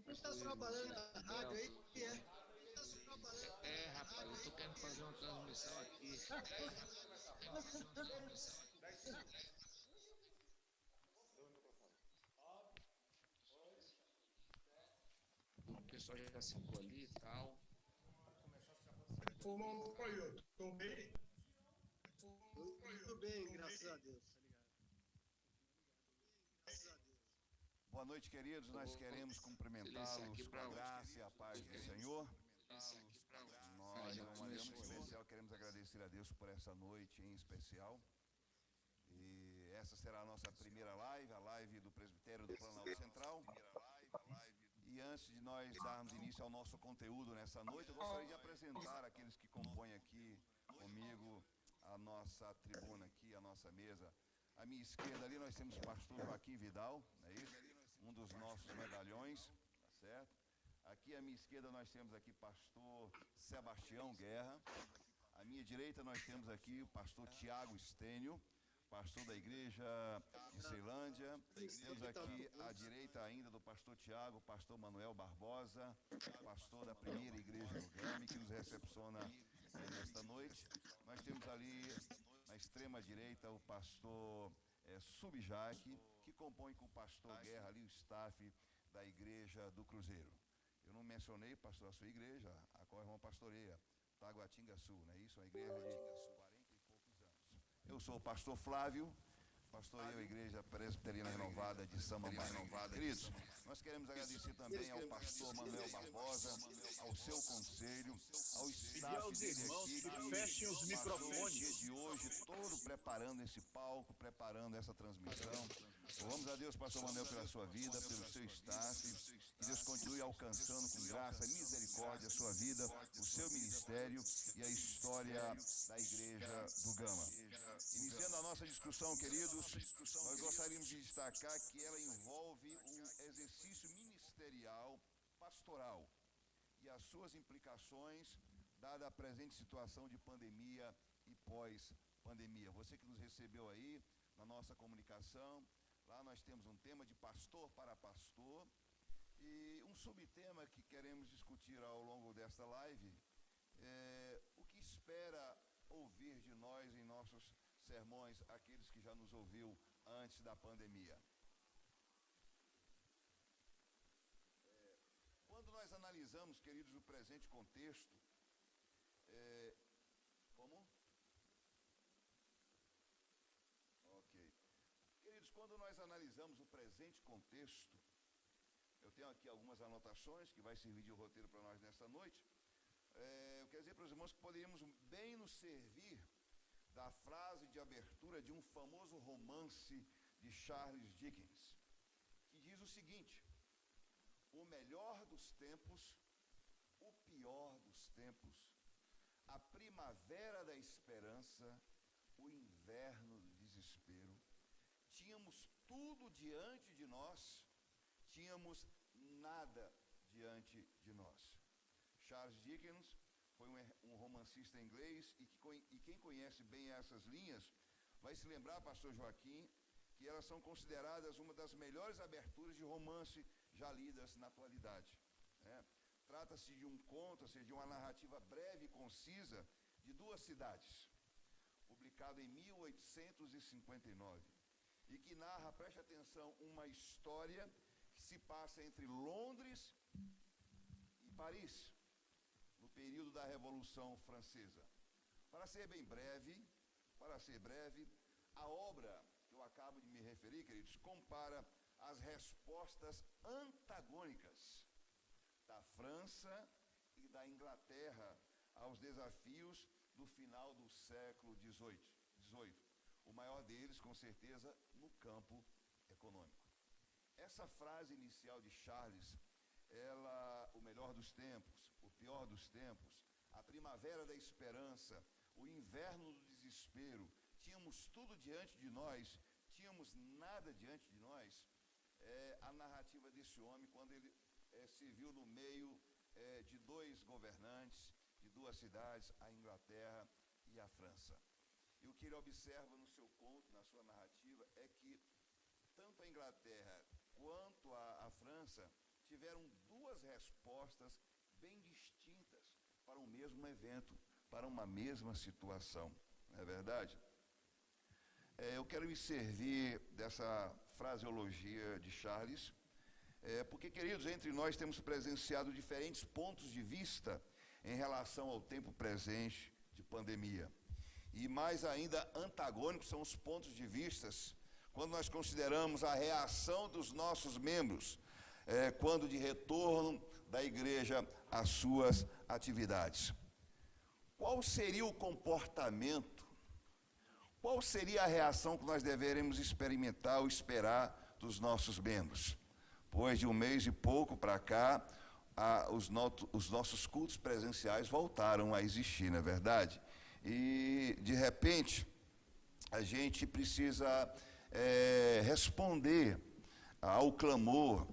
Você tá trabalhando na rádio aí? Rapaz, eu tô querendo fazer uma transmissão aqui. O pessoal já se ficou ali e tal. Ô, Mancoio, tô bem? Tudo bem, graças a Deus, tá ligado? Graças a Deus. Boa noite, queridos. Nós queremos cumprimentá-los com a graça e a paz do Senhor. Nós, de uma maneira muito especial, queremos agradecer a Deus por essa noite em especial. E essa será a nossa primeira live, a live do Presbitério do Planalto Central. E antes de nós darmos início ao nosso conteúdo nessa noite, eu gostaria de apresentar aqueles que compõem aqui comigo a nossa tribuna aqui, a nossa mesa. À minha esquerda ali nós temos o pastor Joaquim Vidal, não é isso? Um dos nossos medalhões, tá certo? Aqui à minha esquerda nós temos aqui pastor Sebastião Guerra. À minha direita nós temos aqui o pastor Tiago Estênio, pastor da igreja de Ceilândia. Temos aqui à direita ainda do pastor Tiago, o pastor Manuel Barbosa, pastor da primeira igreja do Gama, que nos recepciona nesta noite. Nós temos ali na extrema direita o pastor Subjac, que compõe com o pastor Guerra ali o staff da igreja do Cruzeiro. Eu não mencionei, pastor, a sua igreja, a qual o irmão pastoreia, Taguatinga Sul, não é isso? Uma igreja de 40 e poucos anos. Eu sou o pastor Flávio, pastoreio a Igreja Presbiteriana Renovada de Samambaia. Queridos, nós queremos agradecer também ao pastor Manuel Barbosa, ao seu conselho, ao staff dele aqui, que passou o dia de hoje todo preparando esse palco, preparando essa transmissão. Louvamos a Deus, pastor Manuel, pela sua vida, pelo seu staff. Que Deus continue alcançando com graça e misericórdia a sua vida, o seu ministério e a história da Igreja do Gama. Iniciando a nossa discussão, queridos, nós gostaríamos de destacar que ela envolve o exercício ministerial pastoral e as suas implicações, dada a presente situação de pandemia e pós-pandemia. Você que nos recebeu aí na nossa comunicação, lá nós temos um tema de pastor para pastor e um subtema que queremos discutir ao longo desta live é o que espera ouvir de nós em nossos sermões, aqueles que já nos ouviu antes da pandemia. Quando nós analisamos, queridos, o presente contexto, como? Ok. Queridos, quando nós analisamos o presente contexto, eu tenho aqui algumas anotações que vai servir de roteiro para nós nessa noite. Eu quero dizer para os irmãos que poderíamos bem nos servir da frase de abertura de um famoso romance de Charles Dickens, que diz o seguinte: o melhor dos tempos, o pior dos tempos, a primavera da esperança, o inverno do desespero. Tínhamos tudo diante de nós, tínhamos nada diante de nós. Charles Dickens foi um romancista inglês e quem conhece bem essas linhas vai se lembrar, pastor Joaquim, que elas são consideradas uma das melhores aberturas de romance já lidas na atualidade. Trata-se de um conto, ou seja, de uma narrativa breve e concisa de duas cidades, publicado em 1859, e que narra, preste atenção, uma história que se passa entre Londres e Paris, no período da Revolução Francesa. Para ser breve, a obra que eu acabo de me referir, queridos, compara as respostas antagônicas da França e da Inglaterra aos desafios do final do século XVIII. O maior deles, com certeza, no campo econômico. Essa frase inicial de Charles, o melhor dos tempos, o pior dos tempos, a primavera da esperança, o inverno do desespero, tínhamos tudo diante de nós, tínhamos nada diante de nós, é a narrativa desse homem quando ele se viu no meio de dois governantes, de duas cidades, a Inglaterra e a França. E o que ele observa no seu conto, na sua narrativa, é que tanto a Inglaterra quanto a França tiveram duas respostas bem distintas para o mesmo evento, para uma mesma situação. Não é verdade? Eu quero me servir dessa fraseologia de Charles, porque, queridos, entre nós temos presenciado diferentes pontos de vista em relação ao tempo presente de pandemia. E mais ainda antagônicos são os pontos de vista quando nós consideramos a reação dos nossos membros, quando de retorno da igreja às suas atividades. Qual seria o comportamento, qual seria a reação que nós deveremos experimentar ou esperar dos nossos membros? Pois de um mês e pouco para cá, os nossos cultos presenciais voltaram a existir, não é verdade? E, de repente, a gente precisa responder ao clamor,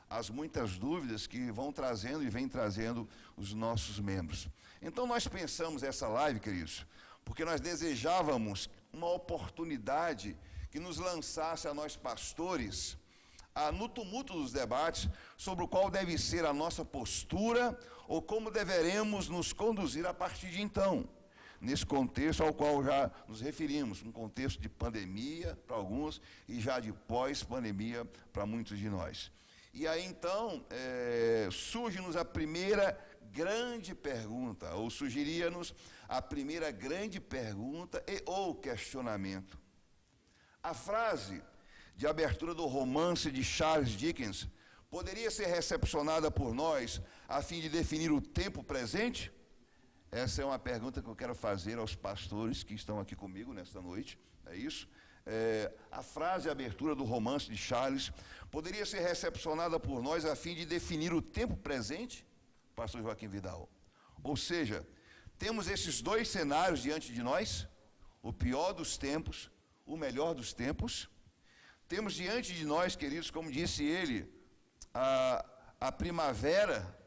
às muitas dúvidas que vão trazendo e vêm trazendo os nossos membros. Então, nós pensamos essa live, queridos, porque nós desejávamos uma oportunidade que nos lançasse a nós pastores no tumulto dos debates sobre o qual deve ser a nossa postura ou como deveremos nos conduzir a partir de então, nesse contexto ao qual já nos referimos, um contexto de pandemia para alguns e já de pós-pandemia para muitos de nós. E aí então surge-nos a primeira grande pergunta, ou sugeria-nos a primeira grande pergunta ou questionamento. A frase de abertura do romance de Charles Dickens poderia ser recepcionada por nós a fim de definir o tempo presente? Essa é uma pergunta que eu quero fazer aos pastores que estão aqui comigo nesta noite, é isso? A frase de abertura do romance de Charles poderia ser recepcionada por nós a fim de definir o tempo presente, pastor Joaquim Vidal? Ou seja, temos esses dois cenários diante de nós, o pior dos tempos, o melhor dos tempos. Temos diante de nós, queridos, como disse ele, a primavera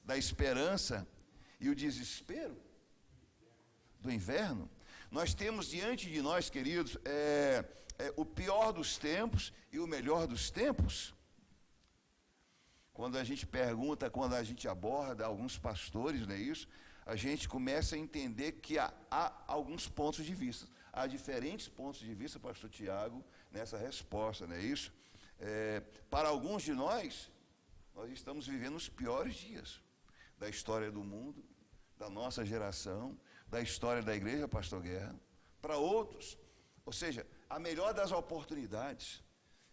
da esperança e o desespero do inverno. Nós temos diante de nós, queridos, o pior dos tempos e o melhor dos tempos. Quando a gente pergunta, quando a gente aborda alguns pastores, não é isso? A gente começa a entender que há alguns pontos de vista. Há diferentes pontos de vista, pastor Tiago, nessa resposta, não é isso? Para alguns de nós estamos vivendo os piores dias da história do mundo, da nossa geração, da história da igreja, pastor Guerra. Para outros, ou seja, a melhor das oportunidades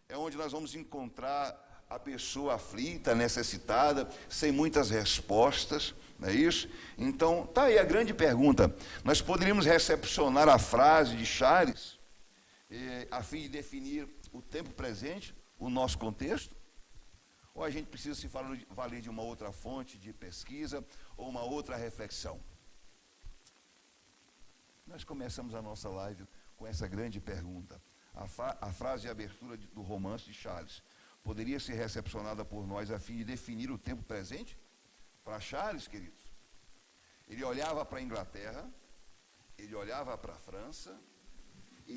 é onde nós vamos encontrar a pessoa aflita, necessitada, sem muitas respostas, não é isso? Então, tá aí a grande pergunta. Nós poderíamos recepcionar a frase de Charles a fim de definir o tempo presente, o nosso contexto? Ou a gente precisa se valer de uma outra fonte de pesquisa ou uma outra reflexão? Nós começamos a nossa live com essa grande pergunta. A frase de abertura do romance de Charles poderia ser recepcionada por nós a fim de definir o tempo presente? Para Charles, queridos, ele olhava para a Inglaterra, ele olhava para a França, e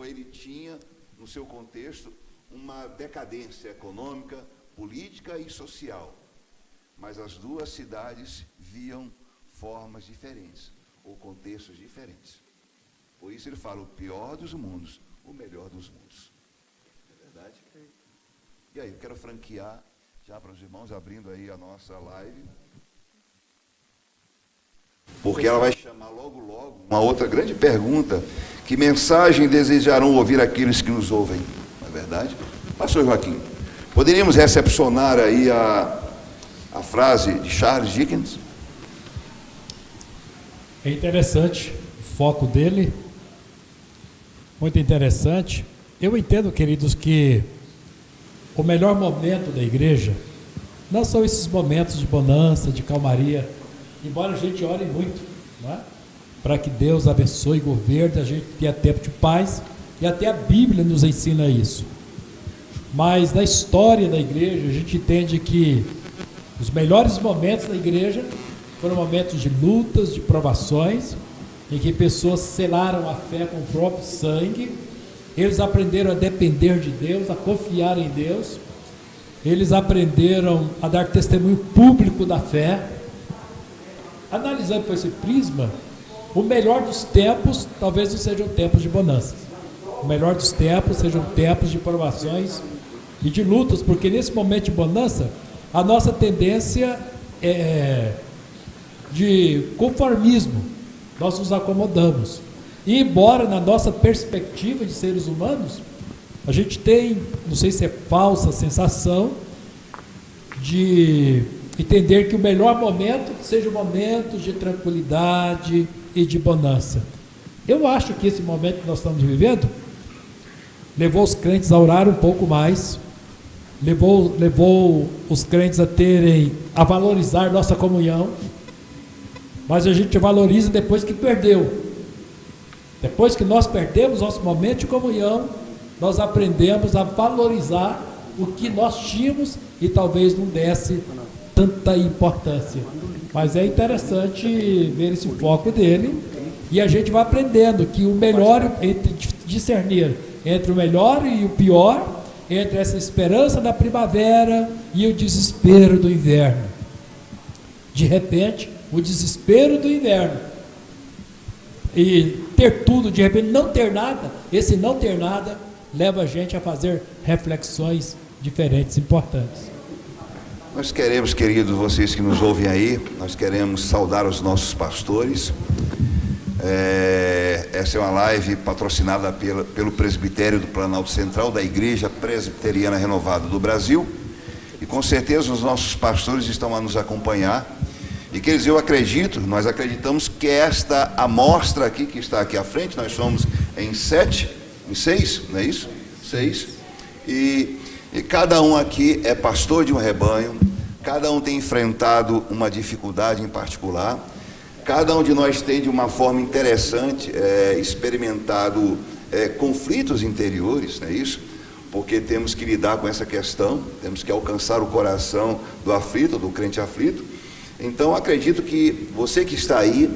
ele tinha, no seu contexto, uma decadência econômica, política e social. Mas as duas cidades viam formas diferentes, ou contextos diferentes. Por isso ele fala o pior dos mundos, o melhor dos mundos. É verdade? E aí, eu quero franquear já para os irmãos, abrindo aí a nossa live, porque ela vai chamar logo, logo uma outra grande pergunta: que mensagem desejarão ouvir aqueles que nos ouvem? Não é verdade? Pastor Joaquim, poderíamos recepcionar aí a frase de Charles Dickens? É interessante o foco dele, muito interessante. Eu entendo, queridos, que o melhor momento da igreja não são esses momentos de bonança, de calmaria, embora a gente ore muito, não é? Para que Deus abençoe e governe, a gente tenha tempo de paz, e até a Bíblia nos ensina isso. Mas na história da igreja, a gente entende que os melhores momentos da igreja foram momentos de lutas, de provações, em que pessoas selaram a fé com o próprio sangue. Eles aprenderam a depender de Deus, a confiar em Deus, eles aprenderam a dar testemunho público da fé. Analisando por esse prisma, o melhor dos tempos talvez não sejam tempos de bonança. O melhor dos tempos sejam tempos de provações e de lutas, porque nesse momento de bonança, a nossa tendência é de conformismo, nós nos acomodamos. E embora na nossa perspectiva de seres humanos, a gente tem, não sei se é falsa sensação, de entender que o melhor momento seja o momento de tranquilidade e de bonança. Eu acho que esse momento que nós estamos vivendo levou os crentes a orar um pouco mais, levou os crentes a valorizar nossa comunhão, mas a gente valoriza depois que perdeu. Depois que nós perdemos nosso momento de comunhão, nós aprendemos a valorizar o que nós tínhamos e talvez não desse tanta importância. Mas é interessante ver esse foco dele, e a gente vai aprendendo que o melhor, discernir entre o melhor e o pior, entre essa esperança da primavera e o desespero do inverno. De repente, o desespero do inverno, e ter tudo, de repente não ter nada, esse não ter nada leva a gente a fazer reflexões diferentes, importantes. Nós queremos, queridos, vocês que nos ouvem aí, nós queremos saudar os nossos pastores. Essa é uma live patrocinada pelo Presbitério do Planalto Central, da Igreja Presbiteriana Renovada do Brasil, e com certeza os nossos pastores estão a nos acompanhar. E quer dizer, nós acreditamos que esta amostra aqui, que está aqui à frente, nós somos em 6, não é isso? 6, e cada um aqui é pastor de um rebanho, cada um tem enfrentado uma dificuldade em particular, cada um de nós tem de uma forma interessante experimentado conflitos interiores, não é isso? Porque temos que lidar com essa questão, temos que alcançar o coração do aflito, do crente aflito. Então acredito que você que está aí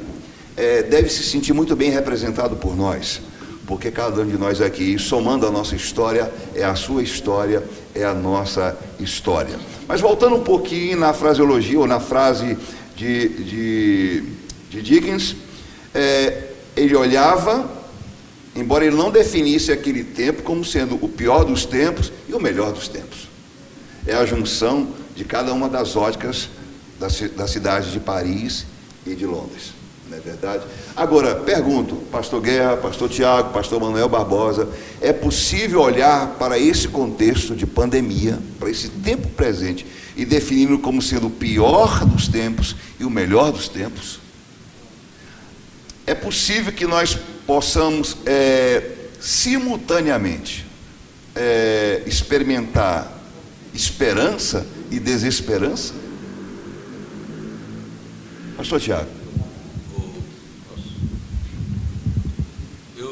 deve se sentir muito bem representado por nós, porque cada um de nós aqui, somando a nossa história, é a sua história, é a nossa história. Mas voltando um pouquinho na fraseologia, ou na frase de Dickens, ele olhava, embora ele não definisse aquele tempo como sendo o pior dos tempos e o melhor dos tempos. É a junção de cada uma das óticas das cidades de Paris e de Londres, não é verdade? Agora, pergunto, pastor Guerra, pastor Tiago, pastor Manuel Barbosa, é possível olhar para esse contexto de pandemia, para esse tempo presente, e defini-lo como sendo o pior dos tempos e o melhor dos tempos? É possível que nós possamos simultaneamente experimentar esperança e desesperança? Pastor Tiago.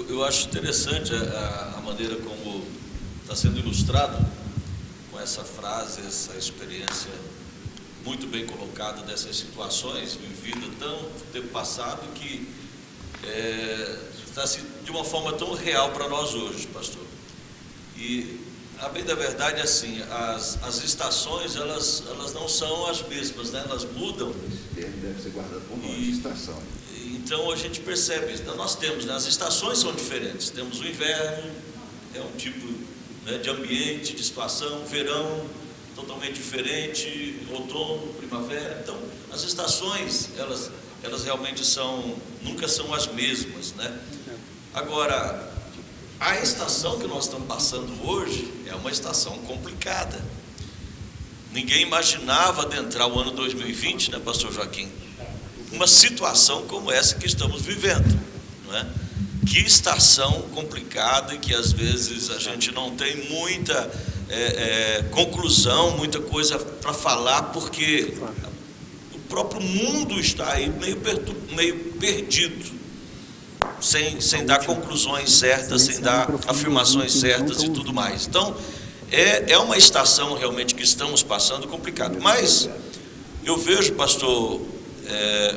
Eu acho interessante a maneira como está sendo ilustrado com essa frase, essa experiência muito bem colocada dessas situações vividas tão tempo passado que está de uma forma tão real para nós hoje, pastor. E a bem da verdade é assim, as estações elas não são as mesmas, né? Elas mudam. Deve ser guardado por nós, estação. Então a gente percebe, nós temos, né, as estações são diferentes. Temos o inverno, é um tipo, né, de ambiente, de situação, verão totalmente diferente, outono, primavera. Então as estações elas realmente nunca são as mesmas, né? Agora, a estação que nós estamos passando hoje é uma estação complicada. Ninguém imaginava adentrar o ano 2020, né, pastor Joaquim? Uma situação como essa que estamos vivendo, não é? Que estação complicada, e que às vezes a gente não tem muita conclusão, muita coisa para falar, porque o próprio mundo está aí meio perdido, sem dar conclusões certas, sem dar afirmações certas e tudo mais. Então, é uma estação realmente que estamos passando complicado. Mas eu vejo, pastor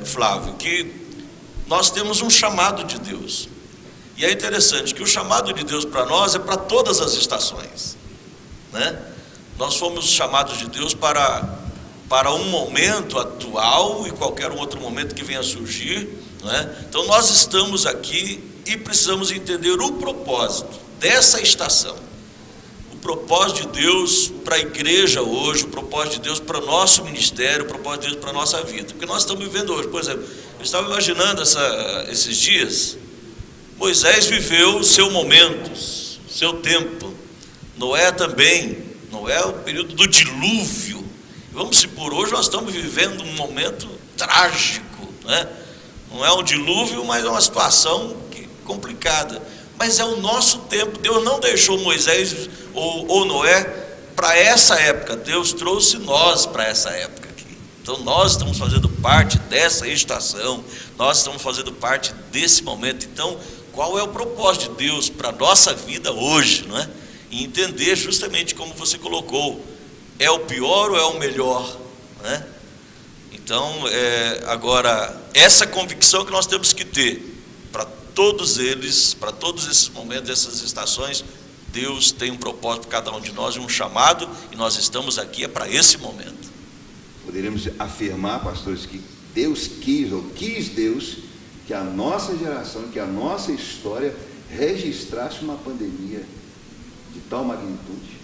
Flávio, que nós temos um chamado de Deus. E é interessante que o chamado de Deus para nós é para todas as estações, né? Nós fomos chamados de Deus para um momento atual e qualquer outro momento que venha a surgir, não é? Então nós estamos aqui e precisamos entender o propósito dessa estação, o propósito de Deus para a igreja hoje, o propósito de Deus para o nosso ministério, o propósito de Deus para a nossa vida, porque nós estamos vivendo hoje. Por exemplo, eu estava imaginando esses dias, Moisés viveu o seu momento, o seu tempo, Noé também, Noé é o período do dilúvio. Vamos supor, hoje nós estamos vivendo um momento trágico, né? Não é um dilúvio, mas é uma situação complicada. Mas é o nosso tempo. Deus não deixou Moisés ou Noé para essa época. Deus trouxe nós para essa época aqui. Então nós estamos fazendo parte dessa estação. Nós estamos fazendo parte desse momento. Então, qual é o propósito de Deus para a nossa vida hoje, não é? E entender justamente como você colocou. É o pior ou é o melhor, né? Então, agora, essa convicção que nós temos que ter para todos eles, para todos esses momentos, essas estações, Deus tem um propósito para cada um de nós, um chamado, e nós estamos aqui para esse momento. Poderíamos afirmar, pastores, que Deus quis, ou quis Deus, que a nossa geração, que a nossa história registrasse uma pandemia de tal magnitude.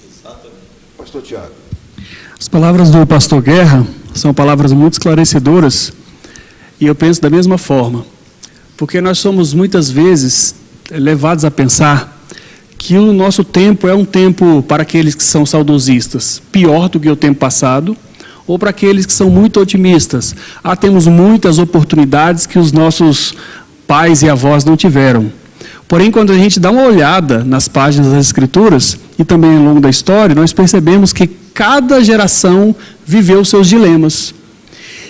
Exatamente. Pastor Tiago. As palavras do pastor Guerra são palavras muito esclarecedoras, e eu penso da mesma forma, porque nós somos muitas vezes levados a pensar que o nosso tempo é um tempo para aqueles que são saudosistas, pior do que o tempo passado, ou para aqueles que são muito otimistas. Temos muitas oportunidades que os nossos pais e avós não tiveram. Porém, quando a gente dá uma olhada nas páginas das Escrituras, e também ao longo da história, nós percebemos que cada geração viveu seus dilemas.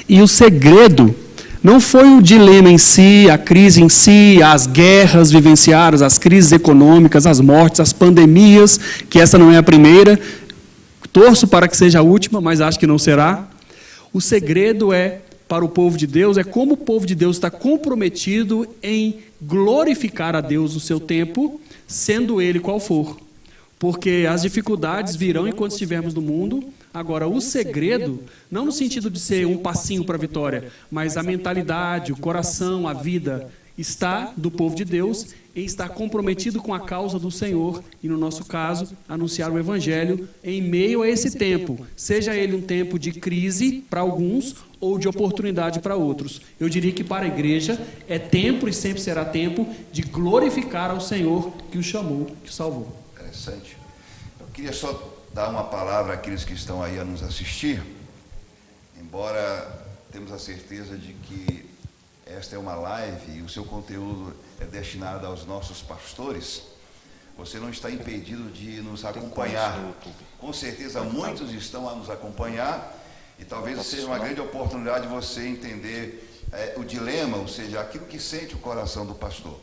E o segredo não foi o dilema em si, a crise em si, as guerras vivenciadas, as crises econômicas, as mortes, as pandemias, que essa não é a primeira. Torço para que seja a última, mas acho que não será. O segredo para o povo de Deus, é como o povo de Deus está comprometido em glorificar a Deus no seu tempo, sendo ele qual for. Porque as dificuldades virão enquanto estivermos no mundo. Agora, o segredo, não no sentido de ser um passinho para a vitória, mas a mentalidade, o coração, a vida, está do povo de Deus em estar comprometido com a causa do Senhor e, no nosso caso, anunciar o Evangelho em meio a esse tempo, seja ele um tempo de crise para alguns ou de oportunidade para outros. Eu diria que para a igreja é tempo e sempre será tempo de glorificar ao Senhor que o chamou, que o salvou. Interessante. Eu queria só dar uma palavra àqueles que estão aí a nos assistir, embora temos a certeza de que esta é uma live e o seu conteúdo é destinado aos nossos pastores, você não está impedido de nos acompanhar. Com certeza muitos estão a nos acompanhar e talvez seja uma grande oportunidade de você entender o dilema, ou seja, aquilo que sente o coração do pastor.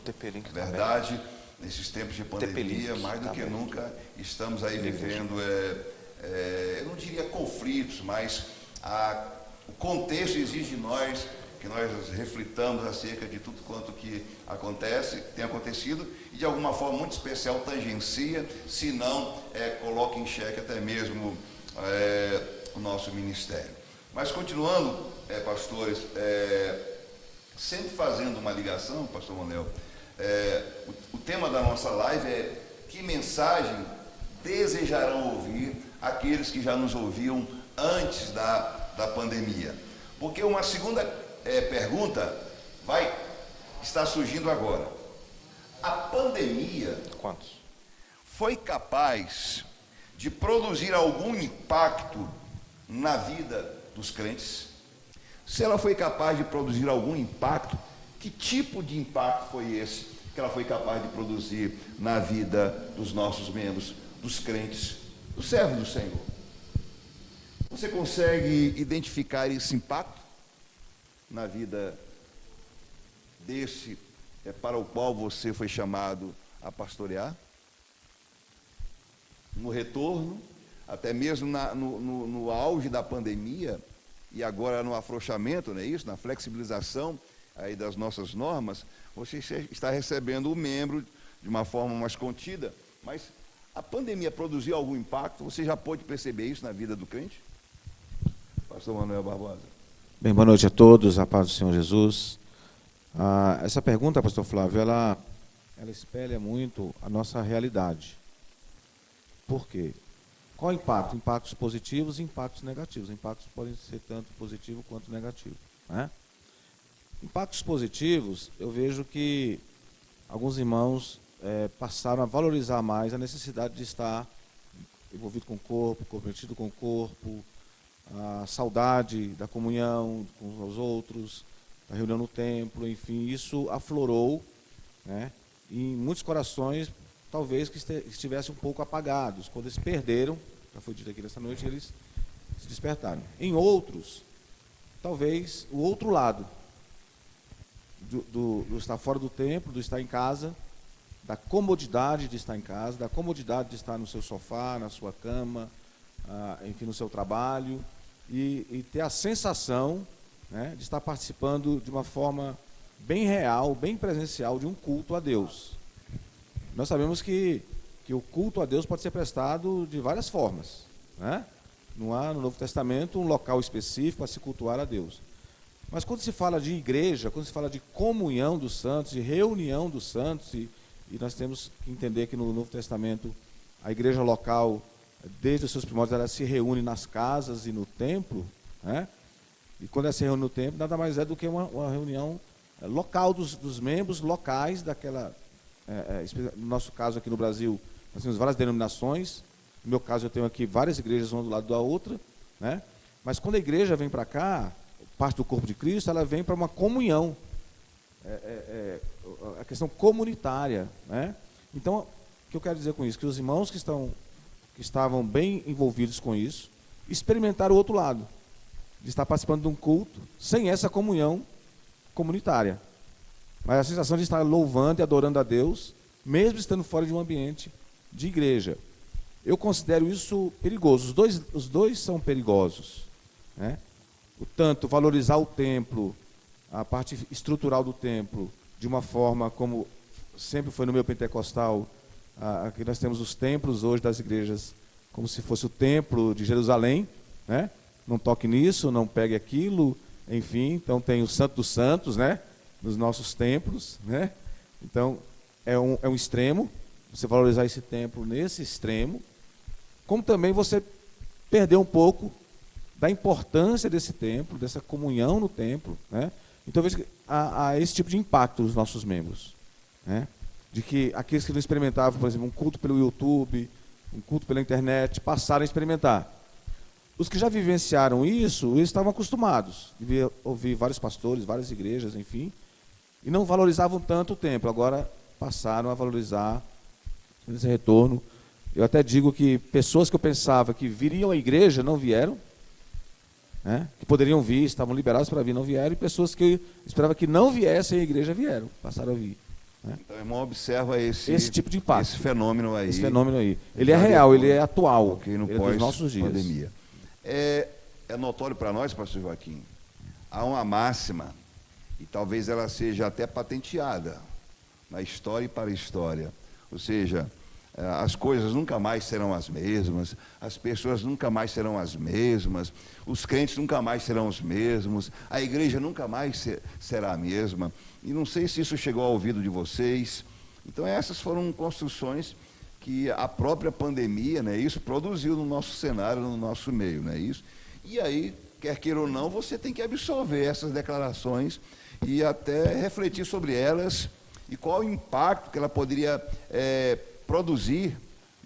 Verdade, nesses tempos de pandemia, mais do que nunca, estamos aí vivendo, eu não diria conflitos, mas o contexto exige de nós que nós reflitamos acerca de tudo quanto que tem acontecido, e de alguma forma muito especial tangencia, se não coloca em xeque até mesmo o nosso ministério. Mas continuando, pastores, sempre fazendo uma ligação, pastor Manuel, o tema da nossa live é: que mensagem desejarão ouvir aqueles que já nos ouviam antes da pandemia? Porque uma segunda pergunta está surgindo agora. A pandemia foi capaz de produzir algum impacto na vida dos crentes? Se ela foi capaz de produzir algum impacto, que tipo de impacto foi esse que ela foi capaz de produzir na vida dos nossos membros, dos crentes, dos servos do Senhor? Você consegue identificar esse impacto na vida desse para o qual você foi chamado a pastorear? No retorno, até mesmo no auge da pandemia, e agora no afrouxamento, não é isso? Na flexibilização aí das nossas normas, você está recebendo o membro de uma forma mais contida, mas A pandemia produziu algum impacto? Você já pôde perceber isso na vida do crente? Pastor Manuel Barbosa. Bem, boa noite a todos, a paz do Senhor Jesus. Essa pergunta, pastor Flávio, ela espelha muito a nossa realidade. Por quê? Qual o impacto? Impactos positivos e impactos negativos. Impactos podem ser tanto positivo quanto negativo, né? Impactos positivos, eu vejo que alguns irmãos passaram a valorizar mais a necessidade de estar envolvido com o corpo, comprometido com o corpo, a saudade da comunhão com os outros, da reunião no templo, enfim, isso aflorou, né? Em muitos corações, talvez que estivessem um pouco apagados. Quando eles perderam, já foi dito aqui nessa noite, eles se despertaram. Em outros, talvez o outro lado, do estar fora do templo, do estar em casa, da comodidade de estar em casa, da comodidade de estar no seu sofá, na sua cama, enfim, no seu trabalho, e ter a sensação, né, de estar participando de uma forma bem real, bem presencial, de um culto a Deus. Nós sabemos que o culto a Deus pode ser prestado de várias formas, né? Não há no Novo Testamento um local específico para se cultuar a Deus. Mas quando se fala de igreja, quando se fala de comunhão dos santos, de reunião dos santos, e nós temos que entender que no Novo Testamento a igreja local, desde os seus primórdios, ela se reúne nas casas e no templo, né? E quando ela se reúne no templo, nada mais é do que uma reunião local dos membros locais daquela... no nosso caso aqui no Brasil, nós temos várias denominações. No meu caso, eu tenho aqui várias igrejas, uma do lado da outra, né? Mas quando a igreja vem para cá, parte do corpo de Cristo, ela vem para uma comunhão, a questão comunitária, né? Então, o que eu quero dizer com isso? Que os irmãos que estavam bem envolvidos com isso, experimentaram o outro lado, de estar participando de um culto sem essa comunhão comunitária, mas a sensação de estar louvando e adorando a Deus, mesmo estando fora de um ambiente de igreja. Eu considero isso perigoso. Os dois são perigosos, né? O tanto valorizar o templo, a parte estrutural do templo, de uma forma como sempre foi no meio pentecostal. Aqui nós temos os templos hoje das igrejas como se fosse o templo de Jerusalém, né? Não toque nisso, não pegue aquilo, enfim. Então tem o Santo dos Santos, né? Nos nossos templos, né? Então é um extremo, você valorizar esse templo nesse extremo, como também você perder um pouco da importância desse templo, dessa comunhão no templo, né? Então eu vejo que há esse tipo de impacto nos nossos membros, né? De que aqueles que não experimentavam, por exemplo, um culto pelo YouTube, um culto pela internet, passaram a experimentar. Os que já vivenciaram isso, eles estavam acostumados, devia ouvir vários pastores, várias igrejas, enfim, e não valorizavam tanto o templo. Agora passaram a valorizar esse retorno. Eu até digo que pessoas que eu pensava que viriam à igreja não vieram, né? Que poderiam vir, estavam liberados para vir, não vieram, e pessoas que eu esperava que não viessem à igreja vieram, passaram a vir, né? Então, o irmão observa esse tipo de impacto, esse fenômeno aí. Esse fenômeno aí. Ele é real, ele é atual, okay, no ele é dos nossos dias. Pandemia. É notório para nós, pastor Joaquim, há uma máxima, e talvez ela seja até patenteada na história e para a história. Ou seja, as coisas nunca mais serão as mesmas, as pessoas nunca mais serão as mesmas, os crentes nunca mais serão os mesmos, a igreja nunca mais será a mesma. E não sei se isso chegou ao ouvido de vocês. Então essas foram construções que a própria pandemia, né, isso produziu no nosso cenário, no nosso meio, não é isso? E aí, quer queira ou não, você tem que absorver essas declarações e até refletir sobre elas e qual o impacto que ela poderia produzir,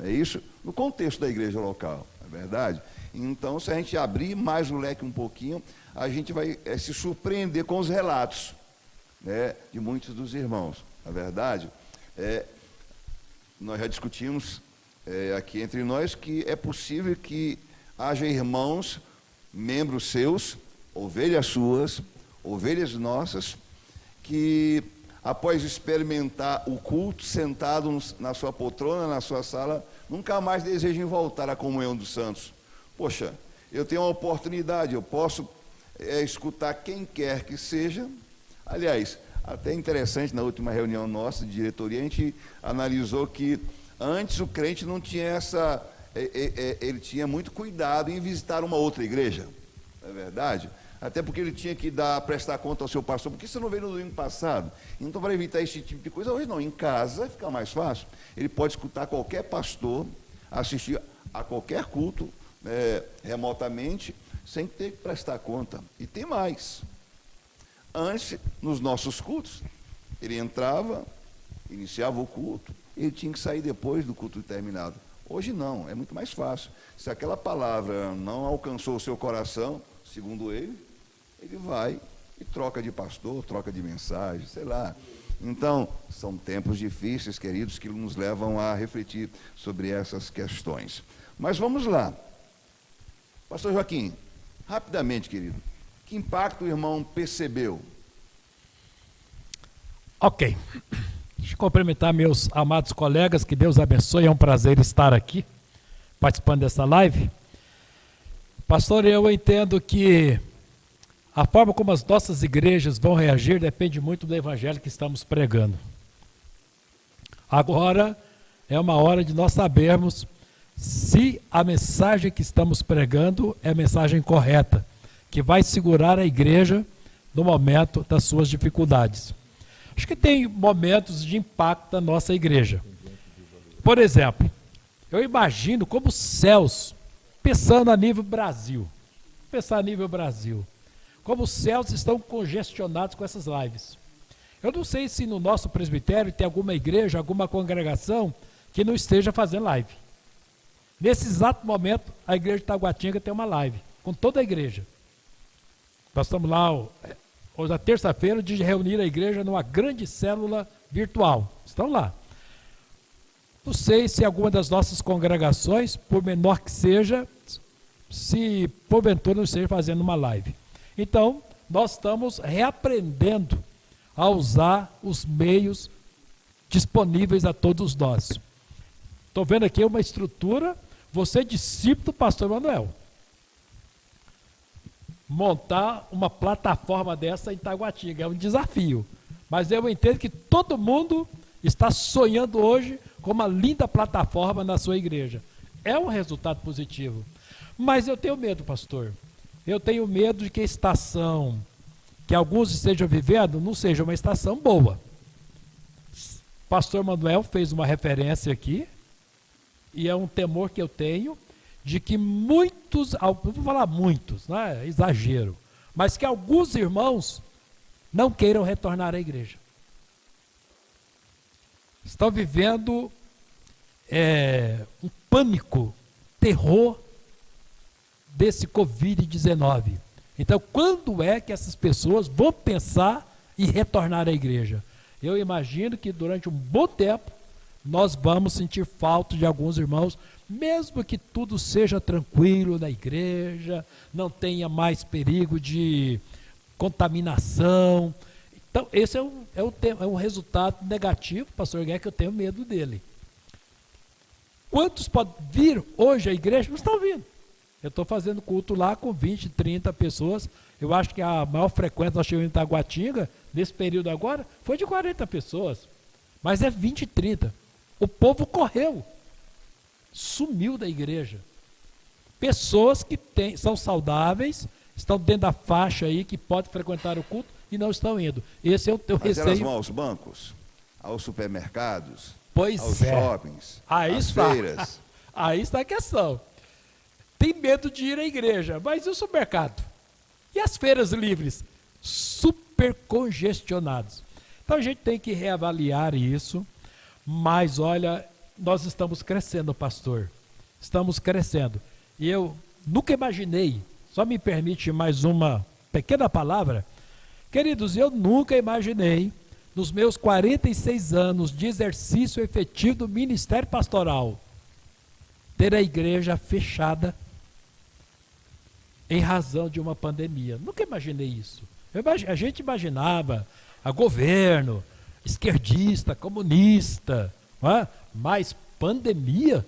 é isso, no contexto da igreja local, não é verdade? Então, se a gente abrir mais o leque um pouquinho, a gente vai se surpreender com os relatos, né, de muitos dos irmãos, não é verdade? Nós já discutimos aqui entre nós que é possível que haja irmãos, membros seus, ovelhas suas, ovelhas nossas, que após experimentar o culto sentado na sua poltrona, na sua sala, nunca mais desejem voltar à comunhão dos santos. Poxa, eu tenho uma oportunidade, eu posso escutar quem quer que seja. Aliás, até interessante, na última reunião nossa de diretoria, a gente analisou que Antes o crente não tinha essa... ele tinha muito cuidado em visitar uma outra igreja, não é verdade? Até porque ele tinha que prestar conta ao seu pastor, porque você não veio no domingo passado. Então, para evitar esse tipo de coisa, hoje não, em casa fica mais fácil. Ele pode escutar qualquer pastor, assistir a qualquer culto, remotamente, sem ter que prestar conta. E tem mais. Antes, nos nossos cultos, ele entrava, iniciava o culto, ele tinha que sair depois do culto terminado. Hoje não, é muito mais fácil. Se aquela palavra não alcançou o seu coração, segundo ele vai e troca de pastor, troca de mensagem, sei lá. Então, são tempos difíceis, queridos, que nos levam a refletir sobre essas questões. Mas vamos lá. Pastor Joaquim, rapidamente, querido, que impacto o irmão percebeu? Ok. Deixa eu cumprimentar meus amados colegas, que Deus abençoe, é um prazer estar aqui, participando dessa live. Pastor, eu entendo que a forma como as nossas igrejas vão reagir depende muito do evangelho que estamos pregando. Agora é uma hora de nós sabermos se a mensagem que estamos pregando é a mensagem correta, que vai segurar a igreja no momento das suas dificuldades. Acho que tem momentos de impacto na nossa igreja. Por exemplo, eu imagino como os céus, pensando a nível Brasil, como os céus estão congestionados com essas lives. Eu não sei se no nosso presbitério tem alguma igreja, alguma congregação que não esteja fazendo live. Nesse exato momento, a igreja de Taguatinga tem uma live, com toda a igreja. Nós estamos lá, hoje na terça-feira, de reunir a igreja numa grande célula virtual. Estão lá. Não sei se alguma das nossas congregações, por menor que seja, se porventura não esteja fazendo uma live. Então, nós estamos reaprendendo a usar os meios disponíveis a todos nós. Estou vendo aqui uma estrutura, você é discípulo do pastor Manuel. Montar uma plataforma dessa em Taguatinga é um desafio. Mas eu entendo que todo mundo está sonhando hoje com uma linda plataforma na sua igreja. É um resultado positivo. Mas eu tenho medo, pastor. Eu tenho medo de que a estação que alguns estejam vivendo não seja uma estação boa. Pastor Manuel fez uma referência aqui, e é um temor que eu tenho, de que muitos, não vou falar muitos, não é exagero, mas que alguns irmãos não queiram retornar à igreja. Estão vivendo um pânico, terror desse Covid-19. Então, quando é que essas pessoas vão pensar em retornar à igreja? Eu imagino que durante um bom tempo nós vamos sentir falta de alguns irmãos, mesmo que tudo seja tranquilo na igreja, não tenha mais perigo de contaminação. Então, esse é um resultado negativo, pastor Guerra, que eu tenho medo dele. Quantos podem vir hoje à igreja? Não estão vindo. Eu estou fazendo culto lá com 20, 30 pessoas. Eu acho que a maior frequência nós tivemos em Taguatinga, nesse período agora, foi de 40 pessoas. Mas é 20, 30. O povo correu. Sumiu da igreja. Pessoas que são saudáveis, estão dentro da faixa aí, que podem frequentar o culto e não estão indo. Esse é o teu receio. Elas vão aos bancos, aos supermercados, aos é. shoppings, aí às está. feiras. Aí está a questão. Tem medo de ir à igreja, mas e o supermercado? E as feiras livres? Super congestionados. Então a gente tem que reavaliar isso, mas olha, nós estamos crescendo, pastor. Estamos crescendo. E eu nunca imaginei, só me permite mais uma pequena palavra, queridos, eu nunca imaginei, nos meus 46 anos de exercício efetivo do ministério pastoral, ter a igreja fechada em razão de uma pandemia. Nunca imaginei isso. A gente imaginava a governo, esquerdista, comunista, não é? Mas pandemia.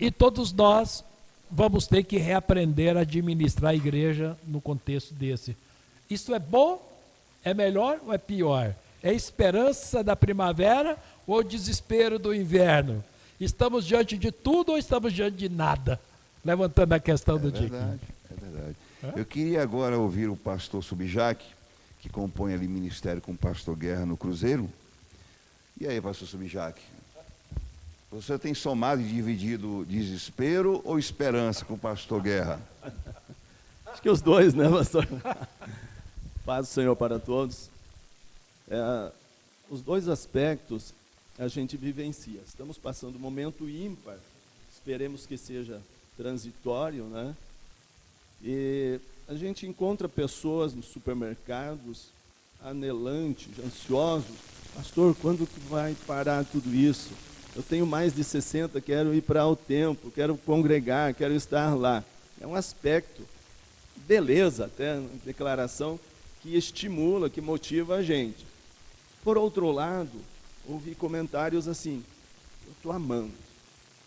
E todos nós vamos ter que reaprender a administrar a igreja no contexto desse. Isso é bom? É melhor ou é pior? É esperança da primavera ou desespero do inverno? Estamos diante de tudo ou estamos diante de nada? Levantando a questão do Dick. É verdade. Eu queria agora ouvir o pastor Subjac, que compõe ali ministério com o pastor Guerra no Cruzeiro. E aí, pastor Subjac? Você tem somado e dividido desespero ou esperança com o pastor Guerra? Acho que os dois, né, pastor? Paz do Senhor para todos. Os dois aspectos a gente vivencia. Estamos passando um momento ímpar, esperemos que seja transitório, né? E a gente encontra pessoas nos supermercados anelantes, ansiosos. Pastor, quando que vai parar tudo isso? Eu tenho mais de 60, quero ir para o templo, quero congregar, quero estar lá. É um aspecto, beleza até, declaração, que estimula, que motiva a gente. Por outro lado, ouvi comentários assim, eu estou amando.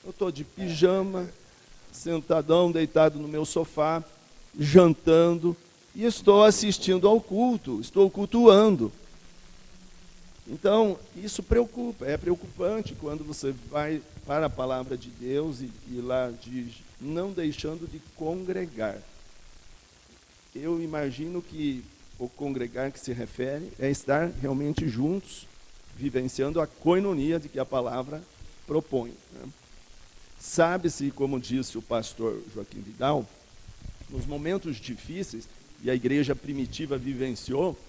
Eu estou de pijama, sentadão, deitado no meu sofá, jantando, e estou assistindo ao culto, estou cultuando. Então, isso preocupa, é preocupante quando você vai para a palavra de Deus e lá diz, não deixando de congregar. Eu imagino que o congregar que se refere é estar realmente juntos, vivenciando a koinonia de que a palavra propõe, né? Sabe-se, como disse o pastor Joaquim Vidal, nos momentos difíceis, e a igreja primitiva vivenciou,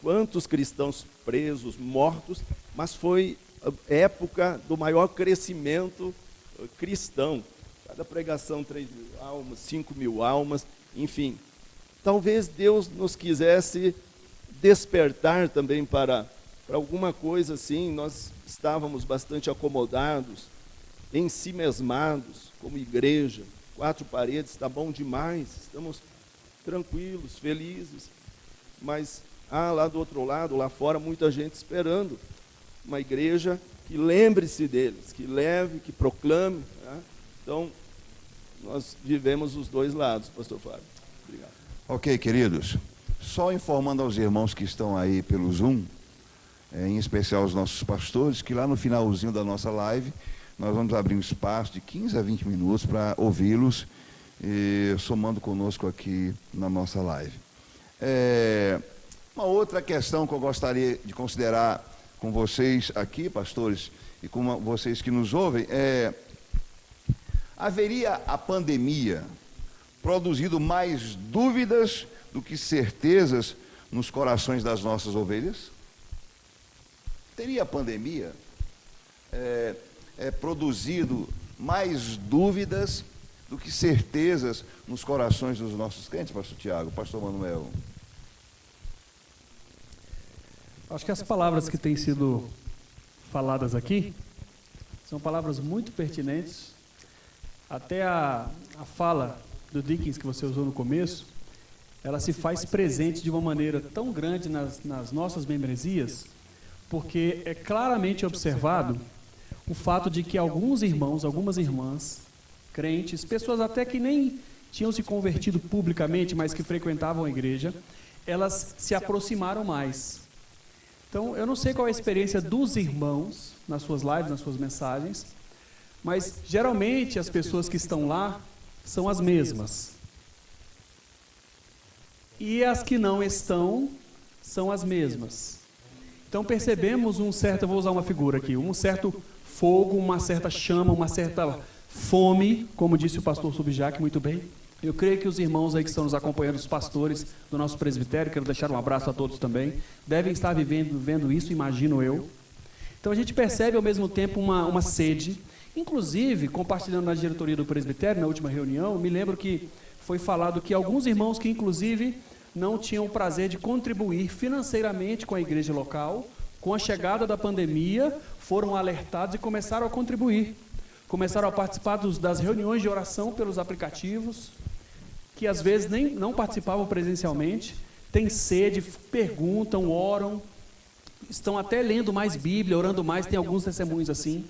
quantos cristãos presos, mortos, mas foi a época do maior crescimento cristão. Cada pregação, 3.000 almas, 5.000 almas, enfim. Talvez Deus nos quisesse despertar também para alguma coisa assim. Nós estávamos bastante acomodados, ensimesmados, como igreja, 4 paredes, está bom demais, estamos tranquilos, felizes, mas lá do outro lado, lá fora, muita gente esperando uma igreja que lembre-se deles, que leve, que proclame, né? Então, nós vivemos os dois lados, pastor Fábio. Obrigado. Ok, queridos. Só informando aos irmãos que estão aí pelo Zoom, em especial os nossos pastores, que lá no finalzinho da nossa live, nós vamos abrir um espaço de 15 a 20 minutos para ouvi-los, somando conosco aqui na nossa live. Uma outra questão que eu gostaria de considerar com vocês aqui, pastores, e com vocês que nos ouvem, haveria a pandemia produzido mais dúvidas do que certezas nos corações das nossas ovelhas? Teria a pandemia produzido mais dúvidas do que certezas nos corações dos nossos crentes, pastor Tiago, pastor Manuel? Acho que as palavras que têm sido faladas aqui são palavras muito pertinentes. Até a fala do Dickens que você usou no começo, ela se faz presente de uma maneira tão grande nas nossas membresias, porque é claramente observado o fato de que alguns irmãos, algumas irmãs, crentes, pessoas até que nem tinham se convertido publicamente, mas que frequentavam a igreja, elas se aproximaram mais. Então, eu não sei qual é a experiência dos irmãos nas suas lives, nas suas mensagens, mas geralmente as pessoas que estão lá são as mesmas. E as que não estão são as mesmas. Então percebemos um certo, eu vou usar uma figura aqui, um certo fogo, uma certa chama, uma certa fome, como disse o pastor Subjac muito bem. Eu creio que os irmãos aí que estão nos acompanhando, os pastores do nosso presbitério, quero deixar um abraço a todos também, devem estar vendo isso, imagino eu. Então a gente percebe ao mesmo tempo uma sede, inclusive, compartilhando na diretoria do presbitério, na última reunião, me lembro que foi falado que alguns irmãos que inclusive não tinham o prazer de contribuir financeiramente com a igreja local, com a chegada da pandemia, foram alertados e começaram a contribuir. Começaram a participar das reuniões de oração pelos aplicativos, que às vezes nem não participavam presencialmente, têm sede, perguntam, oram, estão até lendo mais Bíblia, orando mais, tem alguns testemunhos assim.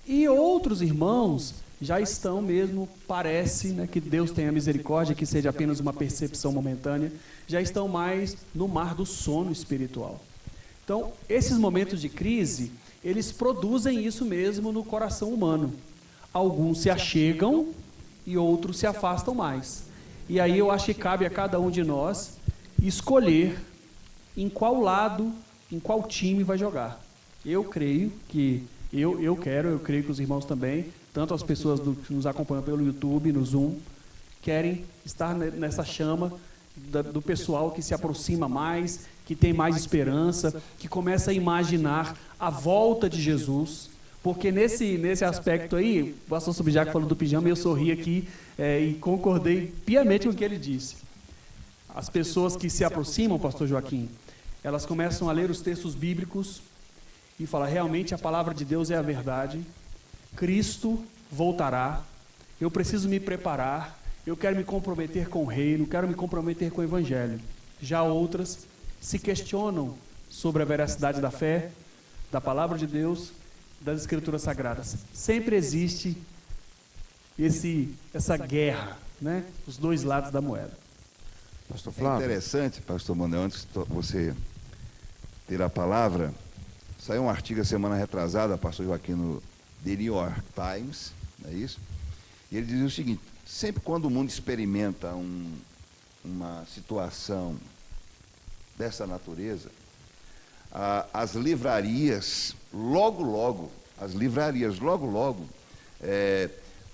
E outros irmãos já estão mesmo, parece, né, que Deus tenha misericórdia, que seja apenas uma percepção momentânea, já estão mais no mar do sono espiritual. Então, esses momentos de crise, eles produzem isso mesmo no coração humano. Alguns se achegam e outros se afastam mais. E aí eu acho que cabe a cada um de nós escolher em qual lado, em qual time vai jogar. Eu creio que, eu creio que os irmãos também, tanto as pessoas que nos acompanham pelo YouTube, no Zoom, querem estar nessa chama do pessoal que se aproxima mais, que tem mais esperança, que começa a imaginar a volta de Jesus, porque nesse aspecto aí, o pastor Subjac falou do pijama e eu sorri aqui e concordei piamente com o que ele disse. As pessoas que se aproximam, pastor Joaquim, elas começam a ler os textos bíblicos e falar, realmente a palavra de Deus é a verdade, Cristo voltará, eu preciso me preparar, eu quero me comprometer com o reino, quero me comprometer com o evangelho. Já outras se questionam sobre a veracidade da fé, da palavra de Deus, das escrituras sagradas. Sempre existe essa guerra, né? Os dois lados da moeda. Pastor Flávio. É interessante, pastor Manuel, antes de você ter a palavra, saiu um artigo a semana retrasada, pastor Joaquim, no The New York Times, não é isso? E ele dizia o seguinte: sempre quando o mundo experimenta uma situação dessa natureza, as livrarias, logo,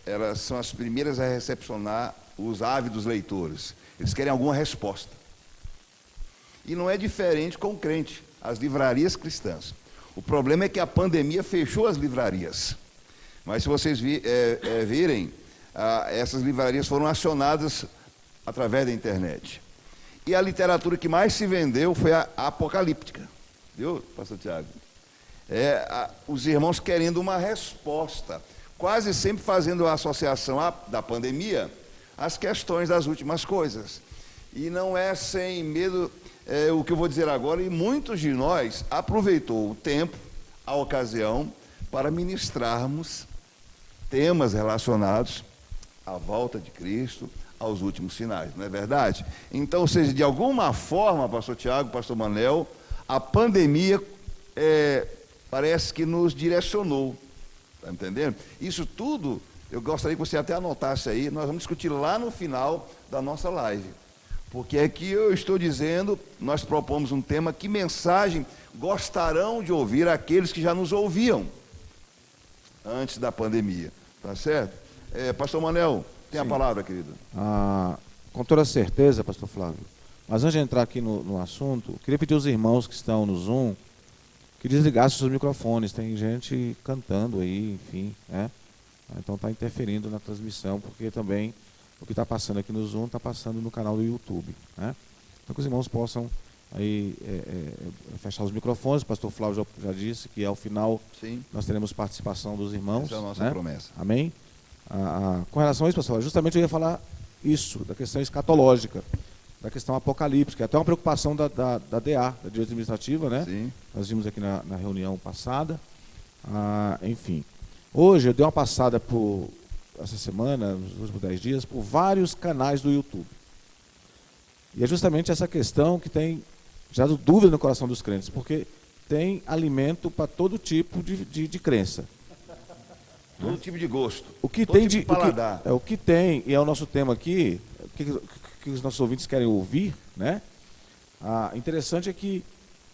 elas são as primeiras a recepcionar os ávidos leitores. Eles querem alguma resposta. E não é diferente com o crente, as livrarias cristãs. O problema é que a pandemia fechou as livrarias. Mas se vocês virem, essas livrarias foram acionadas através da internet. E a literatura que mais se vendeu foi a apocalíptica. Viu, pastor Tiago? Os irmãos querendo uma resposta, quase sempre fazendo a associação da pandemia às questões das últimas coisas. E não é sem medo o que eu vou dizer agora, e muitos de nós aproveitou o tempo, a ocasião, para ministrarmos temas relacionados à volta de Cristo, aos últimos sinais, não é verdade? Então, ou seja, de alguma forma, pastor Tiago, pastor Manel, a pandemia parece que nos direcionou, está entendendo? Isso tudo, eu gostaria que você até anotasse aí, nós vamos discutir lá no final da nossa live, porque aqui eu estou dizendo, nós propomos um tema, que mensagem gostarão de ouvir aqueles que já nos ouviam antes da pandemia, tá certo? Pastor Manel, tem Sim. a palavra, querido. Com toda certeza, pastor Flávio. Mas antes de entrar aqui no assunto, queria pedir aos irmãos que estão no Zoom que desligassem seus microfones. Tem gente cantando aí, enfim, né? Então está interferindo na transmissão, porque também o que está passando aqui no Zoom está passando no canal do YouTube, né? Então que os irmãos possam aí fechar os microfones. O pastor Flávio já disse que ao final Sim. nós teremos participação dos irmãos. Essa é a nossa né? promessa. Amém? Com relação a isso, pessoal, justamente eu ia falar isso, da questão escatológica, da questão apocalíptica, até uma preocupação da DA, da Direita Administrativa, né? Sim. Nós vimos aqui na reunião passada. Enfim, hoje eu dei uma passada essa semana, nos últimos 10 dias, por vários canais do YouTube. E é justamente essa questão que tem gerado dúvida no coração dos crentes, porque tem alimento para todo tipo de crença. Todo tipo de gosto. O que todo tem tipo de paladar. O que tem, e é o nosso tema aqui, o que os nossos ouvintes querem ouvir, né? Interessante é que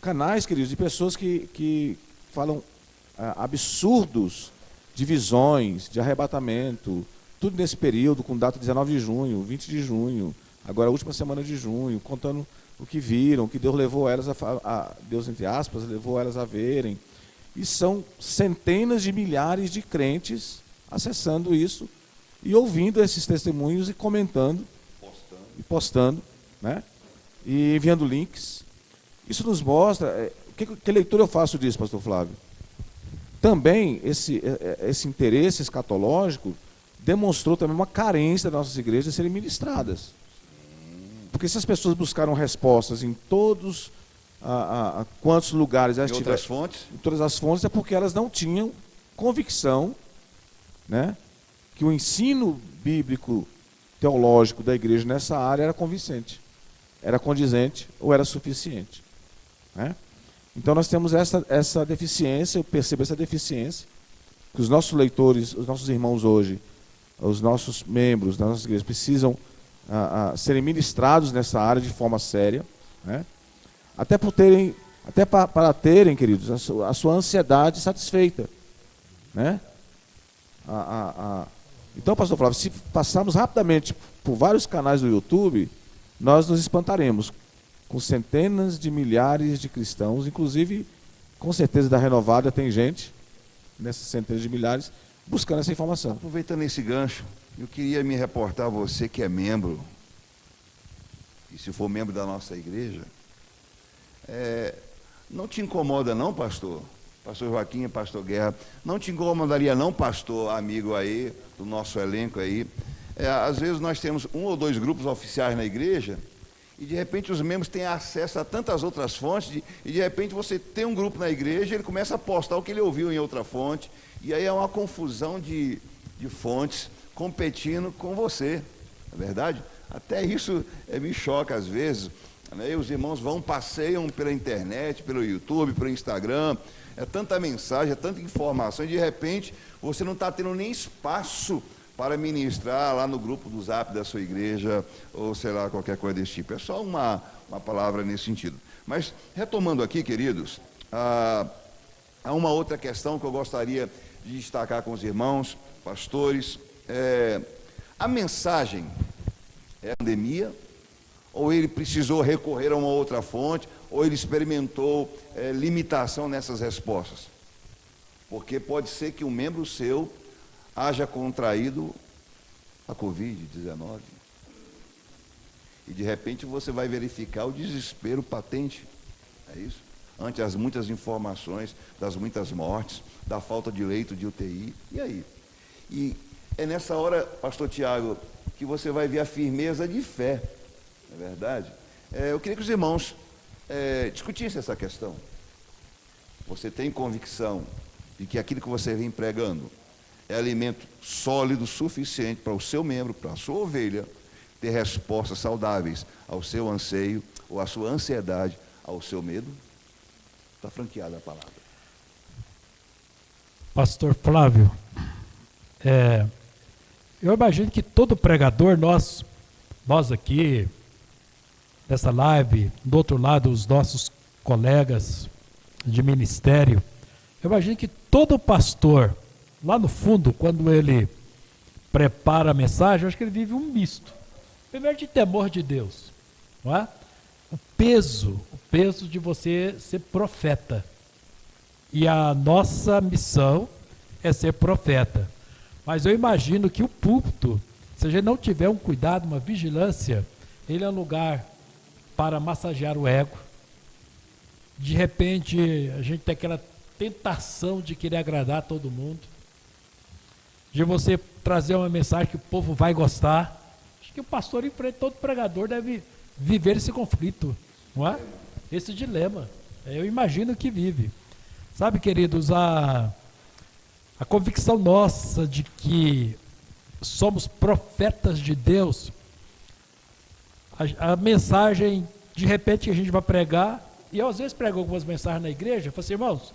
canais, queridos, de pessoas que falam absurdos de visões, de arrebatamento, tudo nesse período, com data 19 de junho, 20 de junho, agora a última semana de junho, contando o que viram, que Deus levou elas Deus, entre aspas, levou elas a verem. E são centenas de milhares de crentes acessando isso e ouvindo esses testemunhos e comentando, postando, né? E enviando links. Isso nos mostra... Que leitura eu faço disso, pastor Flávio? Também esse interesse escatológico demonstrou também uma carência das nossas igrejas de serem ministradas. Porque se as pessoas buscaram respostas em todos... quantos lugares elas tiveram, outras fontes? em todas as fontes, é porque elas não tinham convicção, né, que o ensino bíblico teológico da igreja nessa área era convincente, era condizente ou era suficiente, né? Então nós temos essa deficiência, eu percebo essa deficiência, que os nossos leitores, os nossos irmãos hoje, os nossos membros das nossas igrejas precisam serem ministrados nessa área de forma séria, né? Até para terem, queridos, a sua ansiedade satisfeita, né? Então, pastor Flávio, se passarmos rapidamente por vários canais do YouTube, nós nos espantaremos com centenas de milhares de cristãos, inclusive, com certeza da Renovada tem gente, nessas centenas de milhares, buscando essa informação. Aproveitando esse gancho, eu queria me reportar a você que é membro, e se for membro da nossa igreja, não te incomoda não, pastor Joaquim e pastor Guerra, não te incomodaria não, pastor, amigo aí, do nosso elenco aí, às vezes nós temos 1 ou 2 grupos oficiais na igreja, e de repente os membros têm acesso a tantas outras fontes, e de repente você tem um grupo na igreja, ele começa a postar o que ele ouviu em outra fonte, e aí é uma confusão de fontes competindo com você, não é verdade? Até isso me choca às vezes, né? E os irmãos passeiam pela internet, pelo YouTube, pelo Instagram, é tanta mensagem, é tanta informação, e de repente você não está tendo nem espaço para ministrar lá no grupo do Zap da sua igreja, ou sei lá, qualquer coisa desse tipo. É só uma palavra nesse sentido. Mas, retomando aqui, queridos, há uma outra questão que eu gostaria de destacar com os irmãos, pastores. A mensagem é a pandemia, ou ele precisou recorrer a uma outra fonte, ou ele experimentou limitação nessas respostas? Porque pode ser que um membro seu haja contraído a Covid-19 e de repente você vai verificar o desespero patente, é isso? Ante as muitas informações das muitas mortes, da falta de leito de UTI, e aí? E é nessa hora, pastor Tiago, que você vai ver a firmeza de fé, não é verdade? Eu queria que os irmãos discutissem essa questão. Você tem convicção de que aquilo que você vem pregando é alimento sólido suficiente para o seu membro, para a sua ovelha, ter respostas saudáveis ao seu anseio ou à sua ansiedade, ao seu medo? Está franqueada a palavra. Pastor Flávio, eu imagino que todo pregador, nós aqui, nessa live, do outro lado, os nossos colegas de ministério, eu imagino que todo pastor, lá no fundo, quando ele prepara a mensagem, eu acho que ele vive um misto. Primeiro, de temor de Deus, não é? O peso de você ser profeta. E a nossa missão é ser profeta. Mas eu imagino que o púlpito, se a gente não tiver um cuidado, uma vigilância, ele é um lugar para massagear o ego. De repente, a gente tem aquela tentação de querer agradar todo mundo, de você trazer uma mensagem que o povo vai gostar. Acho que o pastor, em frente, todo pregador deve viver esse conflito, não é? Esse dilema. Eu imagino que vive. Sabe, queridos, a convicção nossa de que somos profetas de Deus, a mensagem, de repente, que a gente vai pregar, e eu às vezes prego algumas mensagens na igreja, eu falo assim, irmãos,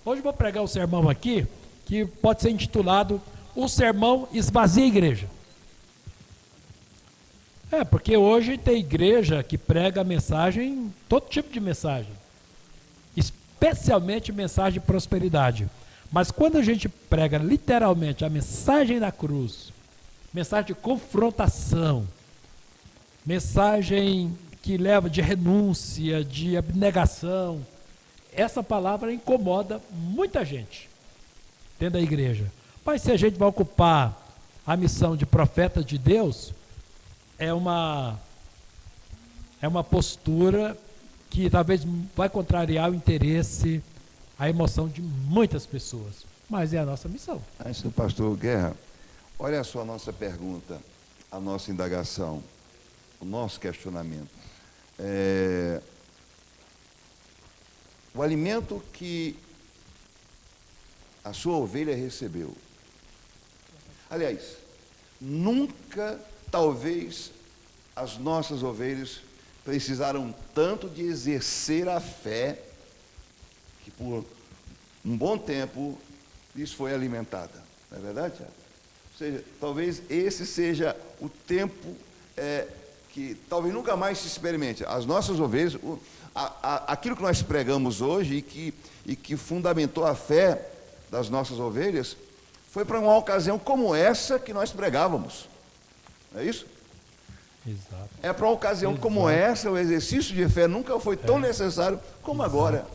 hoje eu vou pregar um sermão aqui, que pode ser intitulado "O Sermão Esvazia a Igreja". Porque hoje tem igreja que prega mensagem, todo tipo de mensagem, especialmente mensagem de prosperidade. Mas quando a gente prega literalmente a mensagem da cruz, mensagem de confrontação, mensagem que leva de renúncia, de abnegação, essa palavra incomoda muita gente dentro da igreja. Mas se a gente vai ocupar a missão de profeta de Deus, é uma postura que talvez vai contrariar o interesse, a emoção de muitas pessoas. Mas é a nossa missão. Antes do pastor Guerra, olha só a nossa pergunta, a nossa indagação, o nosso questionamento. O alimento que a sua ovelha recebeu. Aliás, nunca, talvez, as nossas ovelhas precisaram tanto de exercer a fé que por um bom tempo isso foi alimentada. Não é verdade, Tiago? Ou seja, talvez esse seja o tempo que talvez nunca mais se experimente. As nossas ovelhas, aquilo que nós pregamos hoje e que fundamentou a fé das nossas ovelhas, foi para uma ocasião como essa que nós pregávamos. Não é isso? Exato. É para uma ocasião como essa, o exercício de fé nunca foi tão necessário como agora.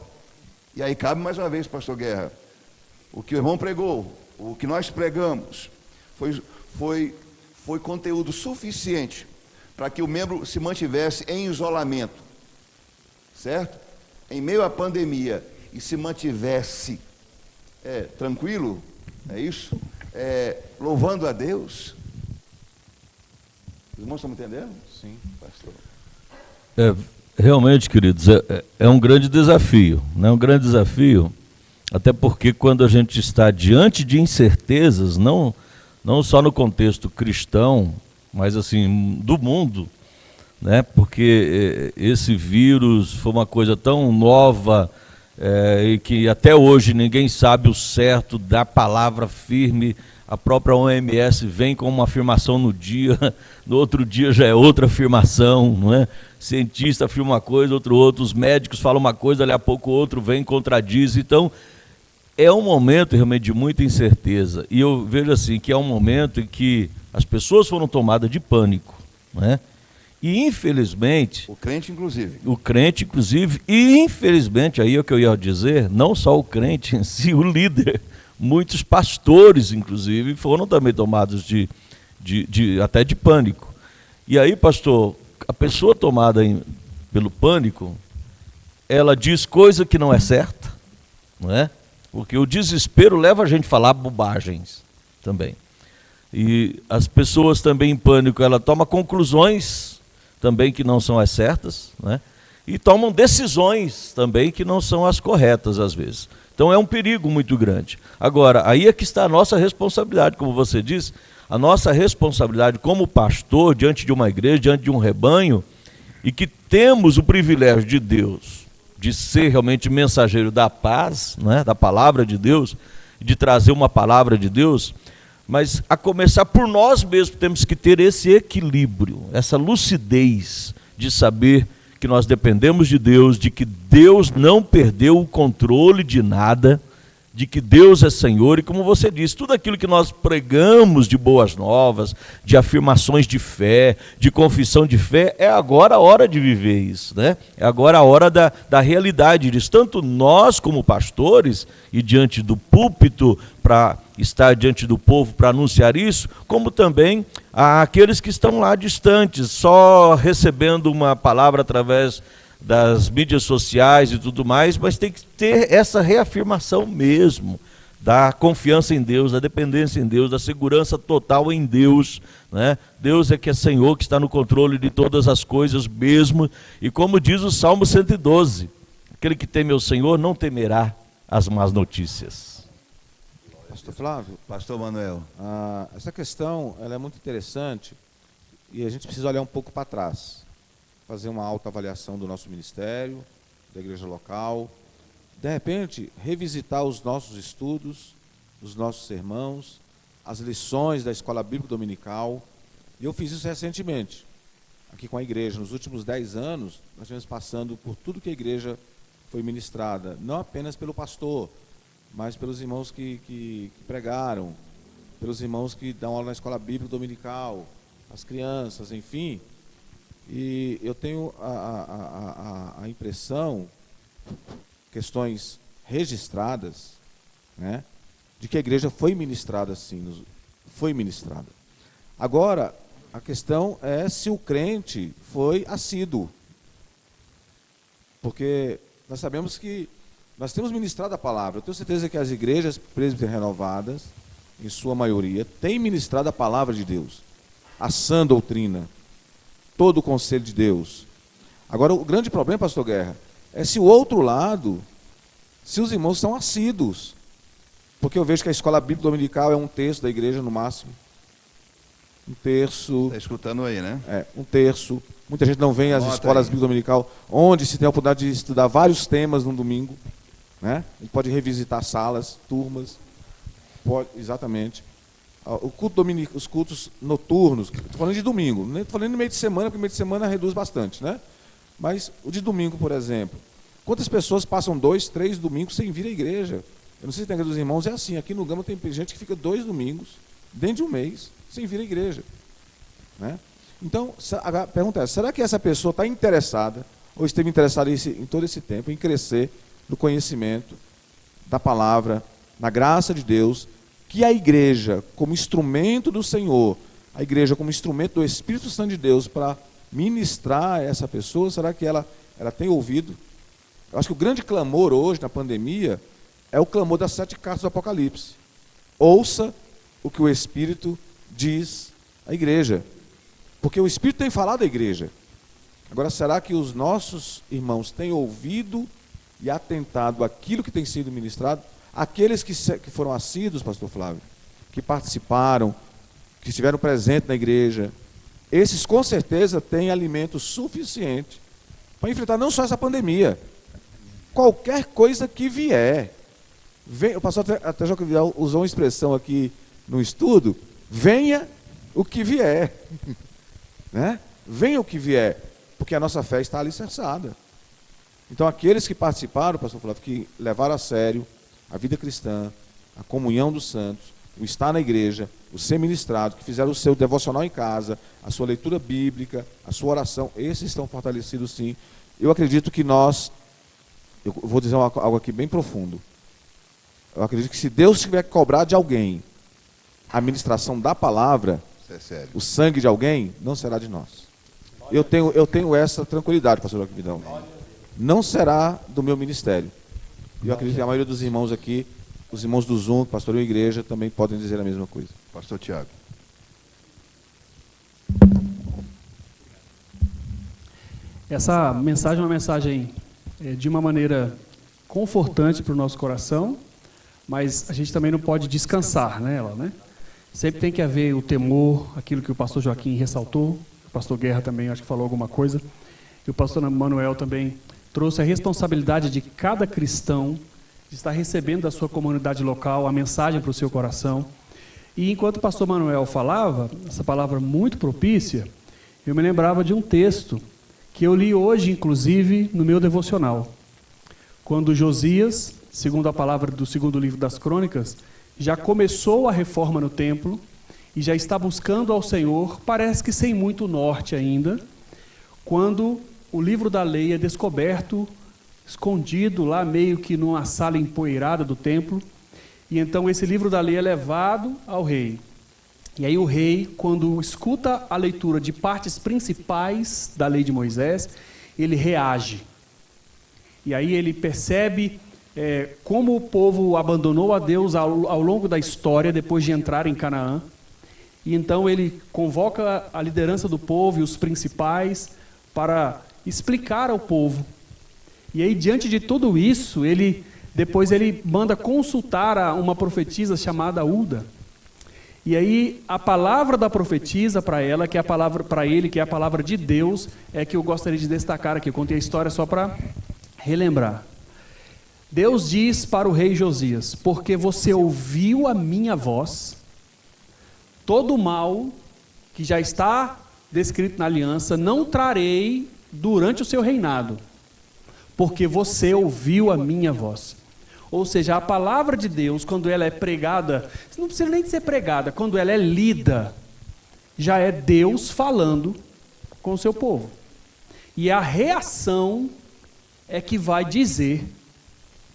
E aí cabe mais uma vez, pastor Guerra, o que o irmão pregou, o que nós pregamos, foi conteúdo suficiente para que o membro se mantivesse em isolamento, certo? Em meio à pandemia, e se mantivesse tranquilo, é isso? Louvando a Deus. Os irmãos estão me entendendo? Sim, pastor. Realmente, queridos, é um grande desafio, né? Um grande desafio, até porque quando a gente está diante de incertezas, não só no contexto cristão, mas assim, do mundo, né? Porque esse vírus foi uma coisa tão nova e que até hoje ninguém sabe o certo da palavra firme. A própria OMS vem com uma afirmação no dia, no outro dia já é outra afirmação, não é? Cientista afirma uma coisa, outro, os médicos falam uma coisa, dali a pouco o outro vem e contradiz. Então, é um momento realmente de muita incerteza. E eu vejo assim, que é um momento em que as pessoas foram tomadas de pânico, não é? E infelizmente... O crente, inclusive. O crente, inclusive, e infelizmente, aí é o que eu ia dizer, não só o crente em si, o líder... Muitos pastores, inclusive, foram também tomados até de pânico. E aí, pastor, a pessoa tomada pelo pânico, ela diz coisa que não é certa, não é? Porque o desespero leva a gente a falar bobagens também. E as pessoas também em pânico, ela toma conclusões também que não são as certas, não é? E tomam decisões também que não são as corretas às vezes. Então é um perigo muito grande. Agora, aí é que está a nossa responsabilidade, como você disse, a nossa responsabilidade como pastor, diante de uma igreja, diante de um rebanho, e que temos o privilégio de Deus, de ser realmente mensageiro da paz, né, da palavra de Deus, de trazer uma palavra de Deus, mas a começar por nós mesmos temos que ter esse equilíbrio, essa lucidez de saber que nós dependemos de Deus, de que Deus não perdeu o controle de nada, de que Deus é Senhor, e como você disse, tudo aquilo que nós pregamos de boas novas, de afirmações de fé, de confissão de fé, é agora a hora de viver isso, né? É agora a hora da realidade disso, tanto nós como pastores, e diante do púlpito, para estar diante do povo para anunciar isso, como também aqueles que estão lá distantes, só recebendo uma palavra através das mídias sociais e tudo mais, mas tem que ter essa reafirmação mesmo, da confiança em Deus, da dependência em Deus, da segurança total em Deus, né? Deus é que é Senhor, que está no controle de todas as coisas mesmo, e como diz o Salmo 112, aquele que teme ao Senhor não temerá as más notícias. Pastor Flávio, pastor Manuel, essa questão ela é muito interessante e a gente precisa olhar um pouco para trás, fazer uma autoavaliação do nosso ministério, da igreja local, de repente revisitar os nossos estudos, os nossos sermãos, as lições da escola bíblica dominical. E eu fiz isso recentemente, aqui com a igreja. Nos últimos 10 anos, nós estivemos passando por tudo que a igreja foi ministrada, não apenas pelo pastor, mas pelos irmãos que pregaram, pelos irmãos que dão aula na escola bíblica dominical, as crianças, enfim. E eu tenho a impressão, questões registradas, né, de que a igreja foi ministrada sim, foi ministrada. Agora, a questão é se o crente foi assíduo. Porque nós sabemos que nós temos ministrado a palavra. Eu tenho certeza que as igrejas presbíteras renovadas, em sua maioria, têm ministrado a palavra de Deus, a sã doutrina, todo o conselho de Deus. Agora, o grande problema, pastor Guerra, é se o outro lado, se os irmãos são assíduos. Porque eu vejo que a escola bíblica dominical é 1/3 da igreja no máximo. 1/3. Está escutando aí, né? 1/3. Muita gente não vem às escolas bíblicas dominical, onde se tem a oportunidade de estudar vários temas num domingo. né? Ele pode revisitar salas, turmas, pode, exatamente. O culto dominical, os cultos noturnos, estou falando de domingo, nem estou falando no meio de semana, porque no meio de semana reduz bastante, né? Mas o de domingo, por exemplo, quantas pessoas passam 2, 3 domingos sem vir à igreja? Eu não sei se tem a igreja dos irmãos, é assim, aqui no Gama tem gente que fica 2 domingos, dentro de um mês, sem vir à igreja, né? Então, a pergunta é, será que essa pessoa está interessada, ou esteve interessada em todo esse tempo, em crescer no conhecimento da palavra, na graça de Deus, que a igreja, como instrumento do Senhor, a igreja como instrumento do Espírito Santo de Deus para ministrar a essa pessoa, será que ela tem ouvido? Eu acho que o grande clamor hoje, na pandemia, é o clamor das 7 cartas do Apocalipse. Ouça o que o Espírito diz à igreja. Porque o Espírito tem falado à igreja. Agora, será que os nossos irmãos têm ouvido e atentado àquilo que tem sido ministrado? Aqueles que foram assíduos, pastor Flávio, que participaram, que estiveram presentes na igreja, esses com certeza têm alimento suficiente para enfrentar não só essa pandemia, qualquer coisa que vier. O pastor até João Vidal usou uma expressão aqui no estudo, venha o que vier. Né? Venha o que vier, porque a nossa fé está alicerçada. Então aqueles que participaram, pastor Flávio, que levaram a sério a vida cristã, a comunhão dos santos, o estar na igreja, o ser ministrado, que fizeram o seu devocional em casa, a sua leitura bíblica, a sua oração, esses estão fortalecidos sim. Eu acredito que eu vou dizer algo aqui bem profundo, eu acredito que se Deus tiver que cobrar de alguém a ministração da palavra, o sangue de alguém, não será de nós. Eu tenho essa tranquilidade, pastor Joaquim Vidal. Não será do meu ministério. Eu acredito que a maioria dos irmãos aqui, os irmãos do Zoom, pastoreio e igreja, também podem dizer a mesma coisa. Pastor Tiago. Essa mensagem é uma mensagem de uma maneira confortante para o nosso coração, mas a gente também não pode descansar nela, né? Sempre tem que haver o temor, aquilo que o pastor Joaquim ressaltou, o pastor Guerra também acho que falou alguma coisa, e o pastor Manuel também trouxe a responsabilidade de cada cristão de estar recebendo da sua comunidade local a mensagem para o seu coração. E enquanto o pastor Manuel falava, essa palavra muito propícia, eu me lembrava de um texto que eu li hoje, inclusive, no meu devocional. Quando Josias, segundo a palavra do 2º livro das Crônicas, já começou a reforma no templo e já está buscando ao Senhor, parece que sem muito norte ainda, quando o livro da lei é descoberto, escondido lá meio que numa sala empoeirada do templo, e então esse livro da lei é levado ao rei. E aí o rei, quando escuta a leitura de partes principais da lei de Moisés, ele reage. E aí ele percebe como o povo abandonou a Deus ao longo da história, depois de entrar em Canaã. E então ele convoca a liderança do povo e os principais para explicar ao povo. E aí, diante de tudo isso, depois ele manda consultar uma profetisa chamada Ulda. E aí a palavra da profetisa para ela, que é a palavra para ele, que é a palavra de Deus, é que eu gostaria de destacar aqui. Eu contei a história só para relembrar. Deus diz para o rei Josias: porque você ouviu a minha voz, todo o mal que já está descrito na aliança, não trarei durante o seu reinado, porque você ouviu a minha voz. Ou seja, a palavra de Deus, quando ela é pregada, não precisa nem de ser pregada, quando ela é lida, já é Deus falando com o seu povo. E a reação é que vai dizer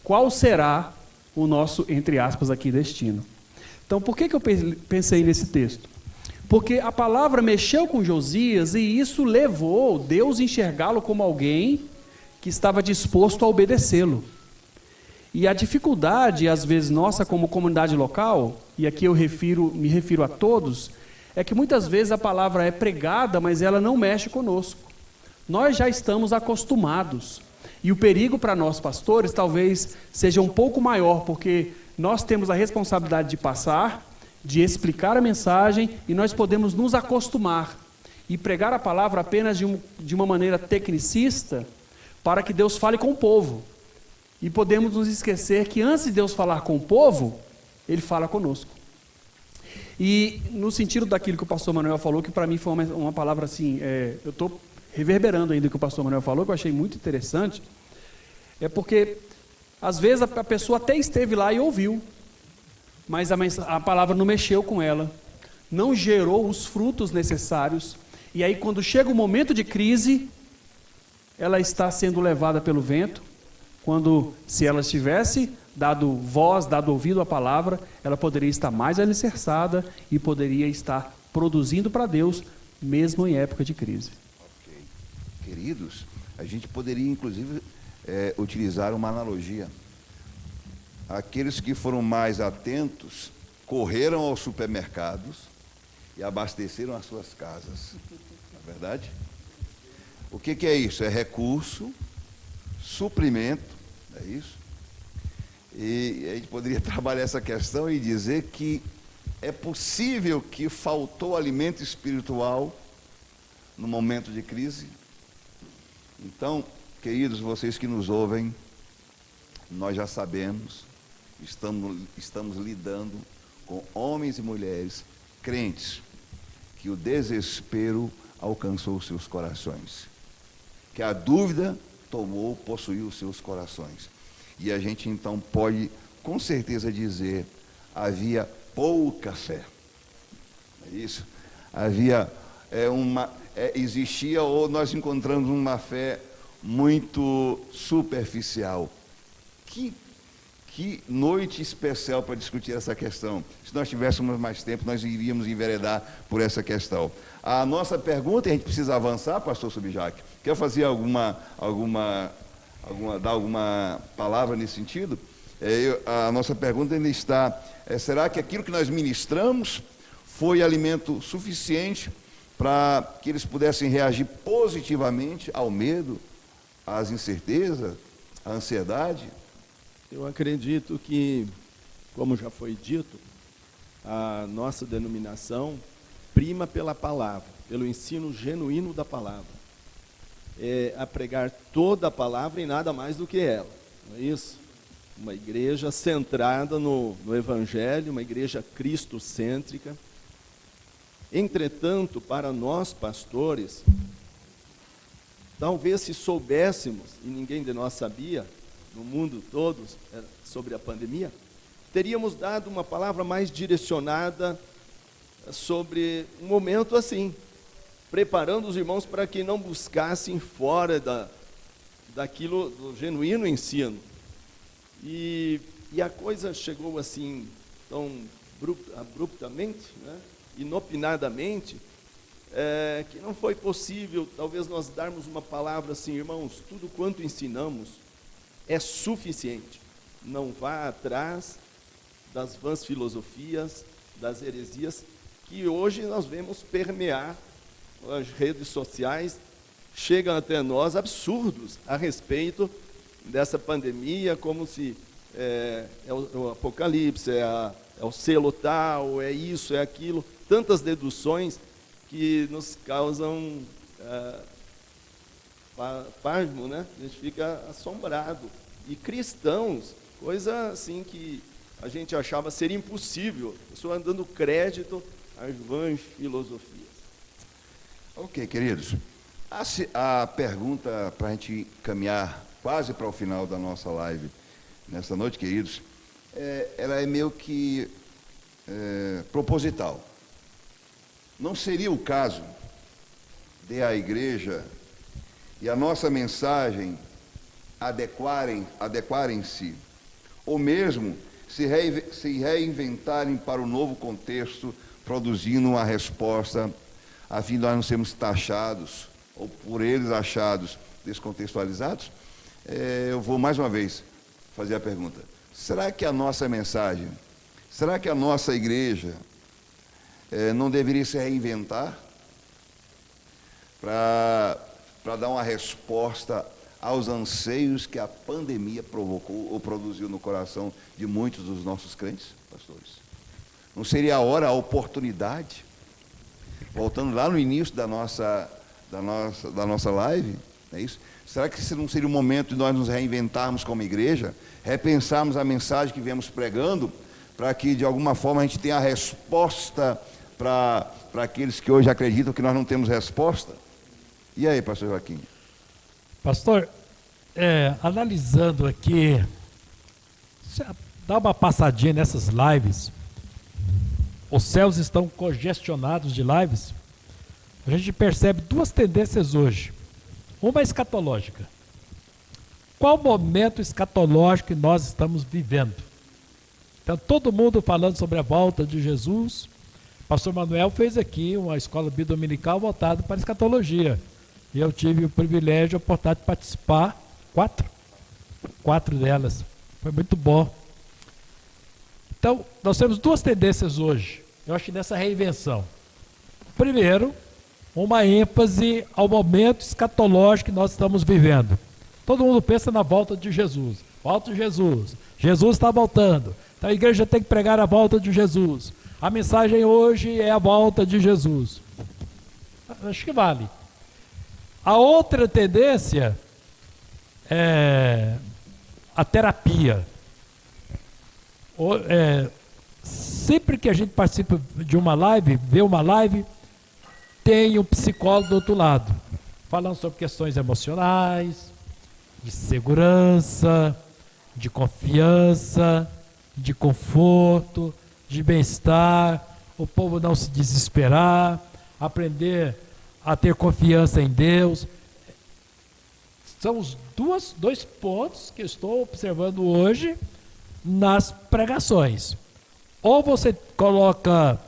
qual será o nosso, entre aspas, aqui, destino. Então, por que eu pensei nesse texto? Porque a palavra mexeu com Josias e isso levou Deus a enxergá-lo como alguém que estava disposto a obedecê-lo. E a dificuldade, às vezes, nossa como comunidade local, e aqui eu me refiro a todos, é que muitas vezes a palavra é pregada, mas ela não mexe conosco. Nós já estamos acostumados. E o perigo para nós pastores talvez seja um pouco maior, porque nós temos a responsabilidade de passar, de explicar a mensagem, e nós podemos nos acostumar e pregar a palavra apenas de uma maneira tecnicista, para que Deus fale com o povo. E podemos nos esquecer que antes de Deus falar com o povo, Ele fala conosco. E no sentido daquilo que o pastor Manuel falou, que para mim foi uma palavra assim, eu estou reverberando ainda o que o pastor Manuel falou, que eu achei muito interessante, é porque às vezes a pessoa até esteve lá e ouviu, mas a palavra não mexeu com ela, não gerou os frutos necessários, e aí quando chega o momento de crise, ela está sendo levada pelo vento, quando se ela estivesse dado voz, dado ouvido à palavra, ela poderia estar mais alicerçada e poderia estar produzindo para Deus, mesmo em época de crise. Ok. Queridos, a gente poderia inclusive utilizar uma analogia. Aqueles que foram mais atentos correram aos supermercados e abasteceram as suas casas. Não é verdade? O que é isso? É recurso, suprimento, é isso? E a gente poderia trabalhar essa questão e dizer que é possível que faltou alimento espiritual no momento de crise. Então, queridos, vocês que nos ouvem, nós já sabemos, estamos lidando com homens e mulheres crentes, que o desespero alcançou os seus corações, que a dúvida possuiu os seus corações. E a gente então pode com certeza dizer, havia pouca fé. É isso? Existia, ou nós encontramos uma fé muito superficial. Que noite especial para discutir essa questão. Se nós tivéssemos mais tempo, nós iríamos enveredar por essa questão. A nossa pergunta, a gente precisa avançar, pastor Subjac. Quer fazer dar alguma palavra nesse sentido? A nossa pergunta ainda está, será que aquilo que nós ministramos foi alimento suficiente para que eles pudessem reagir positivamente ao medo, às incertezas, à ansiedade? Eu acredito que, como já foi dito, a nossa denominação prima pela palavra, pelo ensino genuíno da palavra. A pregar toda a palavra e nada mais do que ela, não é isso? Uma igreja centrada no Evangelho, uma igreja cristocêntrica. Entretanto, para nós pastores, talvez se soubéssemos, e ninguém de nós sabia, no mundo todo, sobre a pandemia, teríamos dado uma palavra mais direcionada sobre um momento assim, preparando os irmãos para que não buscassem fora daquilo, do genuíno ensino. E a coisa chegou assim, tão abruptamente, né, inopinadamente, que não foi possível, talvez, nós darmos uma palavra assim, irmãos, tudo quanto ensinamos é suficiente. Não vá atrás das vãs filosofias, das heresias, que hoje nós vemos permear as redes sociais. Chegam até nós absurdos a respeito dessa pandemia, como se é o apocalipse, é o selo tal, é isso, é aquilo, tantas deduções que nos causam pasmo, né? A gente fica assombrado. E cristãos, coisa assim que a gente achava ser impossível, a pessoa dando crédito às vãs filosofias. Ok, queridos. A pergunta para a gente caminhar quase para o final da nossa live nessa noite, queridos, ela é meio que proposital. Não seria o caso de a igreja e a nossa mensagem adequarem-se, ou mesmo se reinventarem para o novo contexto, produzindo uma resposta, a fim de nós não sermos taxados, ou por eles achados descontextualizados? Eu vou mais uma vez fazer a pergunta: será que a nossa mensagem, será que a nossa igreja não deveria se reinventar para dar uma resposta aos anseios que a pandemia provocou ou produziu no coração de muitos dos nossos crentes, pastores? Não seria a hora, a oportunidade, voltando lá no início da nossa live, Não é isso? Será que esse não seria o momento de nós nos reinventarmos como igreja, repensarmos a mensagem que viemos pregando, para que de alguma forma a gente tenha a resposta para aqueles que hoje acreditam que nós não temos resposta? E aí, pastor Joaquim? Pastor, analisando aqui, dá uma passadinha nessas lives, os céus estão congestionados de lives, a gente percebe duas tendências hoje. Uma escatológica. Qual momento escatológico que nós estamos vivendo? Então, todo mundo falando sobre a volta de Jesus. O pastor Manuel fez aqui uma escola bidominical voltada para a escatologia. E eu tive o privilégio, a oportunidade de participar, quatro delas. Foi muito bom. Então, nós temos duas tendências hoje, eu acho que nessa reinvenção. Primeiro, uma ênfase ao momento escatológico que nós estamos vivendo. Todo mundo pensa na volta de Jesus. Volta de Jesus. Jesus está voltando. Então a igreja tem que pregar a volta de Jesus. A mensagem hoje é a volta de Jesus. Acho que vale. A outra tendência é a terapia. Sempre que a gente participa de uma live, vê uma live, tem um psicólogo do outro lado, falando sobre questões emocionais, de segurança, de confiança, de conforto, de bem-estar, o povo não se desesperar, aprender a ter confiança em Deus. São os dois pontos que eu estou observando hoje nas pregações. Ou você coloca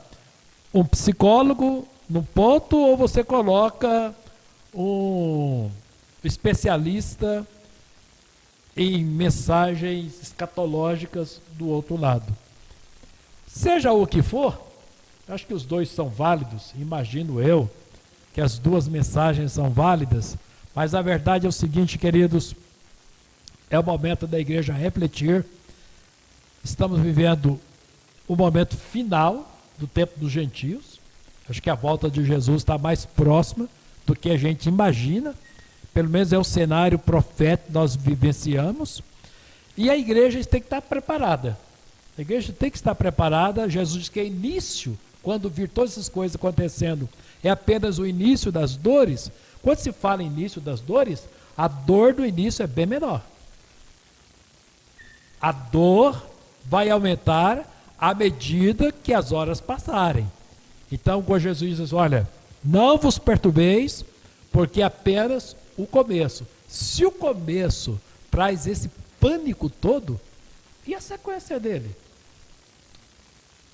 um psicólogo num ponto, ou você coloca um especialista em mensagens escatológicas do outro lado. Seja o que for, acho que os dois são válidos, imagino eu que as duas mensagens são válidas, mas a verdade é o seguinte, queridos, é o momento da igreja refletir. Estamos vivendo o momento final do tempo dos gentios. Acho que a volta de Jesus está mais próxima do que a gente imagina. Pelo menos é o cenário profético que nós vivenciamos. E a igreja tem que estar preparada. A igreja tem que estar preparada. Jesus diz que é início, quando vir todas essas coisas acontecendo, é apenas o início das dores. Quando se fala em início das dores, a dor do início é bem menor. A dor vai aumentar à medida que as horas passarem. Então, quando Jesus diz, olha, não vos perturbeis, porque é apenas o começo. Se o começo traz esse pânico todo, e a sequência dele?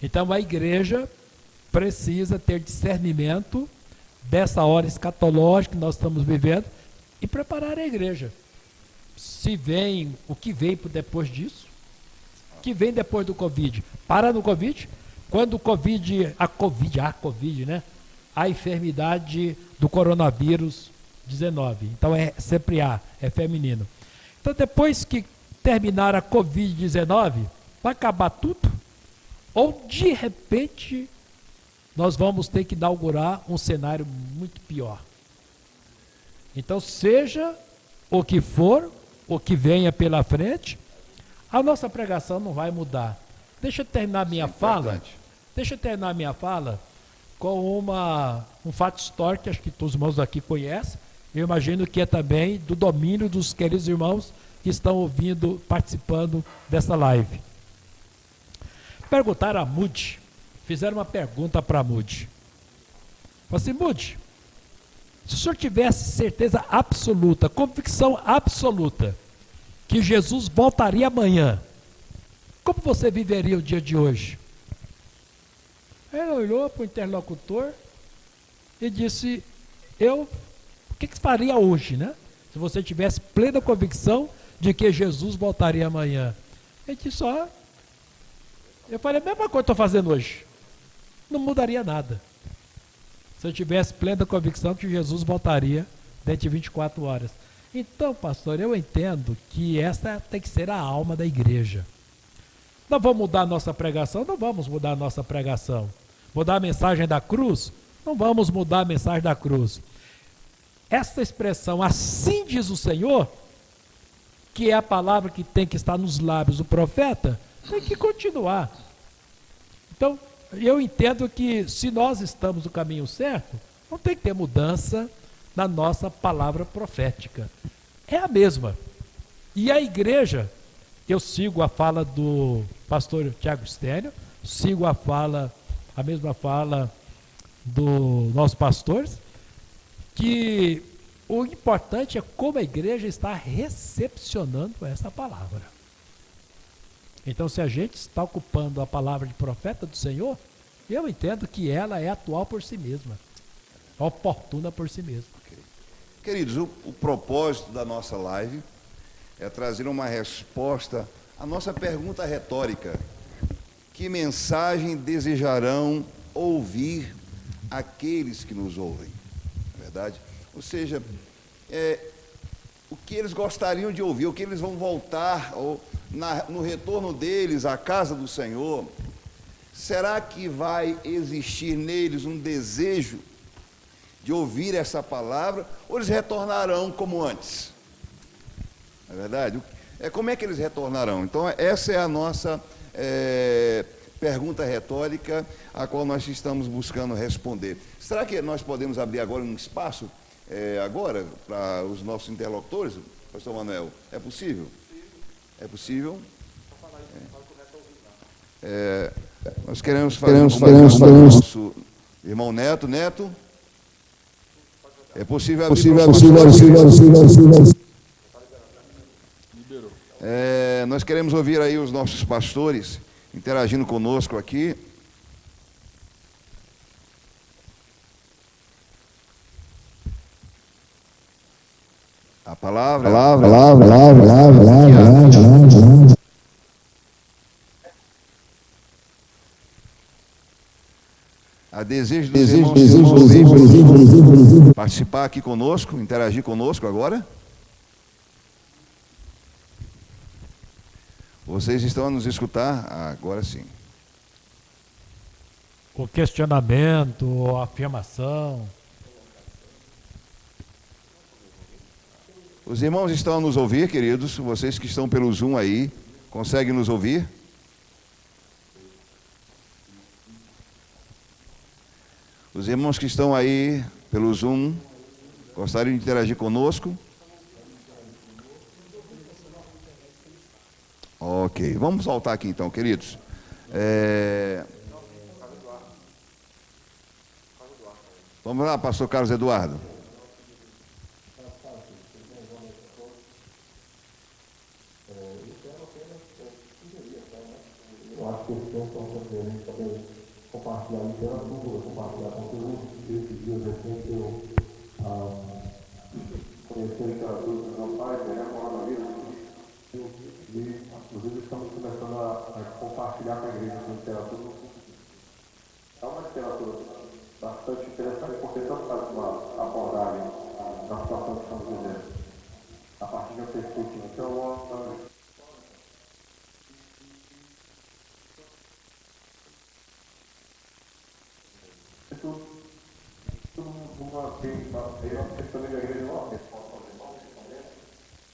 Então, a igreja precisa ter discernimento dessa hora escatológica que nós estamos vivendo e preparar a igreja. Se vem, o que vem depois disso? O que vem depois do Covid? Para no Covid? Quando o Covid, a Covid, né? A enfermidade do coronavírus 19. Então é sempre é feminino. Então depois que terminar a Covid-19, vai acabar tudo? Ou de repente nós vamos ter que inaugurar um cenário muito pior. Então seja o que for, o que venha pela frente, a nossa pregação não vai mudar. Deixa eu terminar minha fala. Deixa eu terminar minha fala com um fato histórico que acho que todos os irmãos aqui conhecem. Eu imagino que é também do domínio dos queridos irmãos que estão ouvindo, participando dessa live. Perguntaram a Moody, fizeram uma pergunta para Moody. Falaram assim, Moody, se o senhor tivesse certeza absoluta, convicção absoluta, que Jesus voltaria amanhã, como você viveria o dia de hoje? Ele olhou para o interlocutor e disse, o que faria hoje, né? Se você tivesse plena convicção de que Jesus voltaria amanhã. Ele disse, eu falei a mesma coisa que estou fazendo hoje. Não mudaria nada. Se eu tivesse plena convicção que Jesus voltaria dentro de 24 horas. Então, pastor, eu entendo que essa tem que ser a alma da igreja. Nós vamos mudar a nossa pregação? Não vamos mudar a nossa pregação. Mudar a mensagem da cruz? Não vamos mudar a mensagem da cruz. Essa expressão, assim diz o Senhor, que é a palavra que tem que estar nos lábios do profeta, tem que continuar. Então, eu entendo que se nós estamos no caminho certo, não tem que ter mudança na nossa palavra profética. É a mesma. E a igreja, eu sigo a fala do pastor Tiago Stênio, sigo a mesma fala do nosso pastor, que o importante é como a igreja está recepcionando essa palavra. Então, se a gente está ocupando a palavra de profeta do Senhor, eu entendo que ela é atual por si mesma, oportuna por si mesma. Okay. Queridos, o propósito da nossa live é trazer uma resposta à nossa pergunta retórica: que mensagem desejarão ouvir aqueles que nos ouvem? Não é verdade? Ou seja, o que eles gostariam de ouvir, o que eles vão voltar, ou no retorno deles à casa do Senhor, será que vai existir neles um desejo de ouvir essa palavra, ou eles retornarão como antes? Não é verdade? Como é que eles retornarão? Então, essa é a nossa pergunta retórica, a qual nós estamos buscando responder. Será que nós podemos abrir agora um espaço, agora, para os nossos interlocutores, pastor Manuel? É possível? É possível? Nós queremos fazer com o nosso irmão Neto. Neto? É possível abrir nós queremos ouvir aí os nossos pastores interagindo conosco aqui. A palavra. A desejo dos irmãos participar aqui conosco, interagir conosco agora. Vocês estão a nos escutar? Agora sim. O questionamento, a afirmação. Os irmãos estão a nos ouvir, queridos? Vocês que estão pelo Zoom aí, conseguem nos ouvir? Os irmãos que estão aí pelo Zoom, gostariam de interagir conosco? Ok, vamos voltar aqui então, queridos. Vamos lá, pastor Carlos Eduardo. Eu acho que esse tempo é para a gente poder compartilhar literatura, compartilhar conteúdo. Esses dias recentes eu conheci a literatura do meu pai, que é coronavírus, e inclusive estamos começando a compartilhar com a igreja essa literatura. É uma literatura bastante interessante, porque tanto faz uma abordagem da situação que estamos vivendo, a partir de uma perspectiva teológica. Uma questão da igreja não é resposta aos irmãos que estão dentro,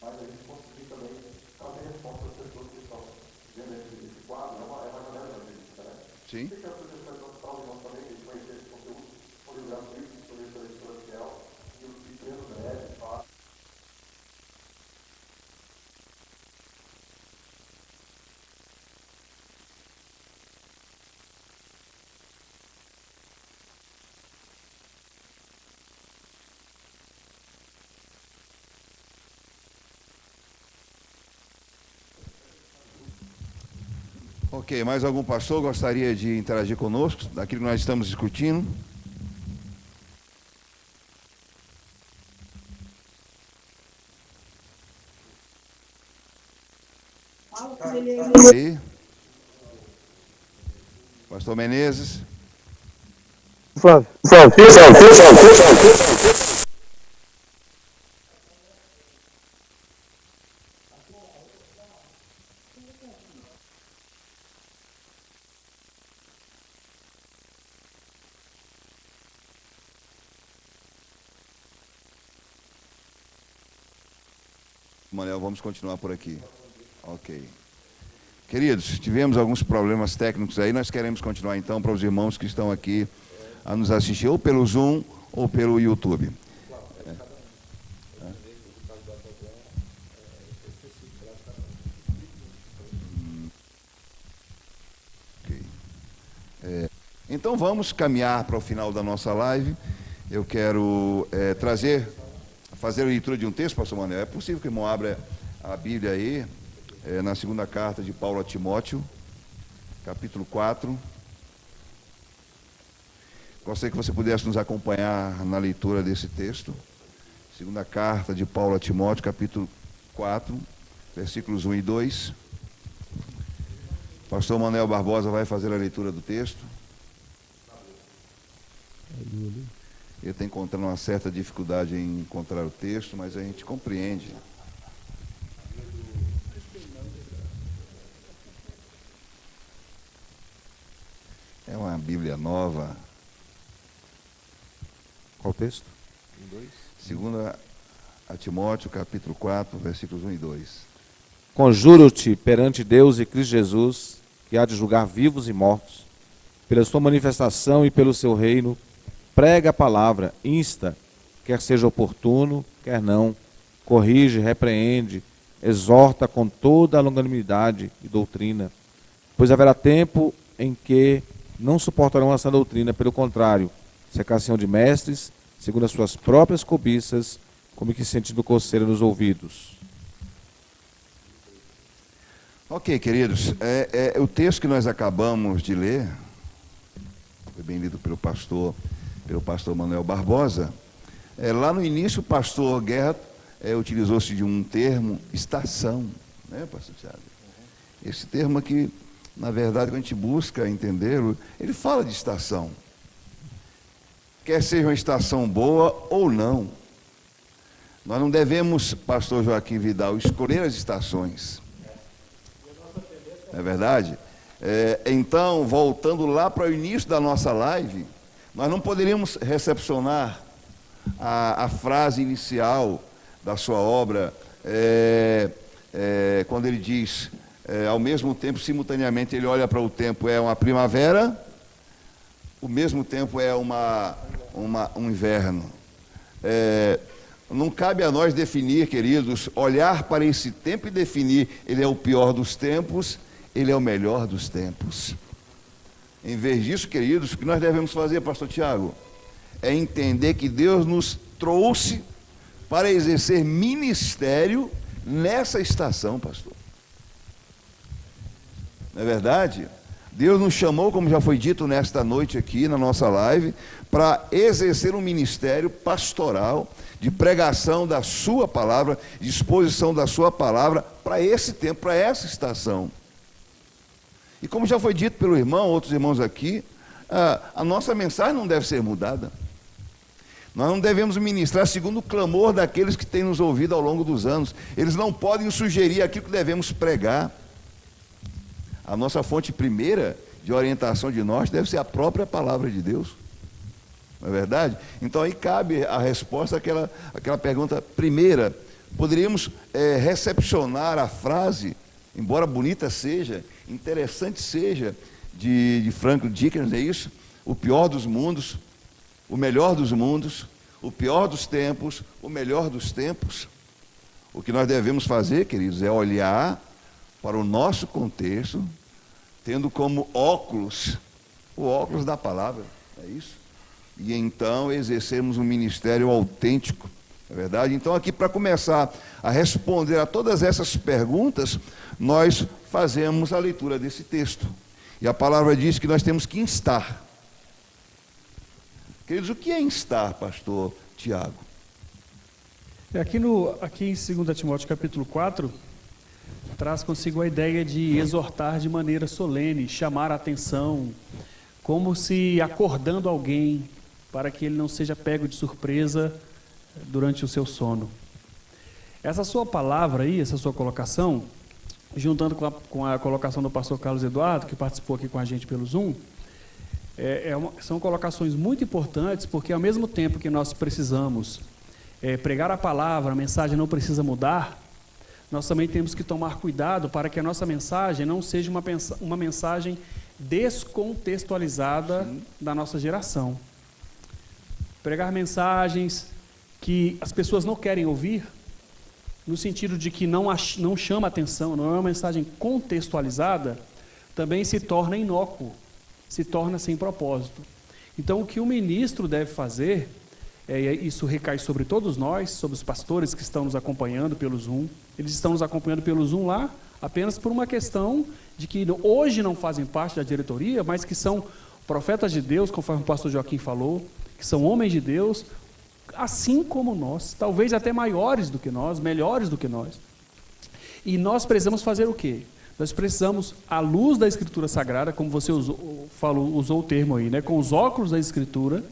mas a gente conseguir também fazer resposta às pessoas que estão vendo esse quadro, é uma janela da gente, né? Sim. Fica a sugestão para os irmãos também, que conhecer esse conteúdo, por exemplo, isso, por essa leitura fiel, e o que treino breve, fácil. Ok, mais algum pastor gostaria de interagir conosco, daquilo que nós estamos discutindo? Aí. Pastor Menezes. Flávio. Manuel, vamos continuar por aqui. Ok. Queridos, tivemos alguns problemas técnicos aí, nós queremos continuar então para os irmãos que estão aqui a nos assistir, ou pelo Zoom ou pelo YouTube. Então vamos caminhar para o final da nossa live. Eu quero fazer a leitura de um texto, pastor Manuel. É possível que o irmão abra a Bíblia aí, na segunda carta de Paulo a Timóteo, capítulo 4. Gostaria que você pudesse nos acompanhar na leitura desse texto. Segunda carta de Paulo a Timóteo, capítulo 4, versículos 1 e 2. Pastor Manuel Barbosa vai fazer a leitura do texto. Ele está encontrando uma certa dificuldade em encontrar o texto, mas a gente compreende. É uma Bíblia nova. Qual texto? 1 e 2. Segunda a Timóteo, capítulo 4, versículos 1 e 2. Conjuro-te perante Deus e Cristo Jesus, que há de julgar vivos e mortos, pela sua manifestação e pelo seu reino, prega a palavra, insta, quer seja oportuno, quer não, corrige, repreende, exorta com toda a longanimidade e doutrina, pois haverá tempo em que não suportarão essa doutrina, pelo contrário, secar-se-ão de mestres, segundo as suas próprias cobiças, como que sentindo coceira nos ouvidos. Ok, queridos, o texto que nós acabamos de ler, foi bem lido pelo pastor Manuel Barbosa. Lá no início, o pastor Guerra utilizou-se de um termo, estação, né, pastor Tiago? Esse termo aqui, na verdade, quando a gente busca entendê-lo, ele fala de estação. Quer seja uma estação boa ou não. Nós não devemos, pastor Joaquim Vidal, escolher as estações. Não é verdade? Então, voltando lá para o início da nossa live, nós não poderíamos recepcionar a frase inicial da sua obra, quando ele diz, ao mesmo tempo, simultaneamente, ele olha para o tempo, é uma primavera, ao mesmo tempo é um inverno. Não cabe a nós definir, queridos, olhar para esse tempo e definir, ele é o pior dos tempos, ele é o melhor dos tempos. Em vez disso, queridos, o que nós devemos fazer, pastor Tiago, é entender que Deus nos trouxe para exercer ministério nessa estação, pastor. Não é verdade? Deus nos chamou, como já foi dito nesta noite aqui, na nossa live, para exercer um ministério pastoral, de pregação da sua palavra, de exposição da sua palavra, para esse tempo, para essa estação. E como já foi dito pelo irmão, outros irmãos aqui, a nossa mensagem não deve ser mudada. Nós não devemos ministrar segundo o clamor daqueles que têm nos ouvido ao longo dos anos. Eles não podem sugerir aquilo que devemos pregar. A nossa fonte primeira de orientação de nós deve ser a própria palavra de Deus. Não é verdade? Então aí cabe a resposta àquela pergunta primeira. Poderíamos recepcionar a frase, embora bonita seja, interessante seja, de Franklin Dickens, é isso? O pior dos mundos, o melhor dos mundos, o pior dos tempos, o melhor dos tempos. O que nós devemos fazer, queridos, é olhar para o nosso contexto, tendo como óculos, o óculos da palavra, é isso? E então exercermos um ministério autêntico, não é verdade? Então aqui, para começar a responder a todas essas perguntas, nós fazemos a leitura desse texto. E a palavra diz que nós temos que instar. Queridos, o que é instar, pastor Tiago? Aqui em 2 Timóteo capítulo 4, traz consigo a ideia de exortar de maneira solene, chamar a atenção, como se acordando alguém, para que ele não seja pego de surpresa durante o seu sono. Essa sua palavra aí, essa sua colocação, juntando com a colocação do pastor Carlos Eduardo, que participou aqui com a gente pelo Zoom, são colocações muito importantes, porque ao mesmo tempo que nós precisamos pregar a palavra, a mensagem não precisa mudar, nós também temos que tomar cuidado para que a nossa mensagem não seja uma mensagem descontextualizada da nossa geração. Pregar mensagens que as pessoas não querem ouvir, no sentido de que não chama atenção, não é uma mensagem contextualizada, também se torna inócuo, se torna sem propósito. Então, o que o ministro deve fazer, isso recai sobre todos nós, sobre os pastores que estão nos acompanhando pelo Zoom. Eles estão nos acompanhando pelo Zoom lá apenas por uma questão de que hoje não fazem parte da diretoria, mas que são profetas de Deus, conforme o pastor Joaquim falou, que são homens de Deus, assim como nós, talvez até maiores do que nós, melhores do que nós. E nós precisamos fazer o quê? Nós precisamos, à luz da Escritura Sagrada, como você usou o termo aí, né? Com os óculos da Escritura,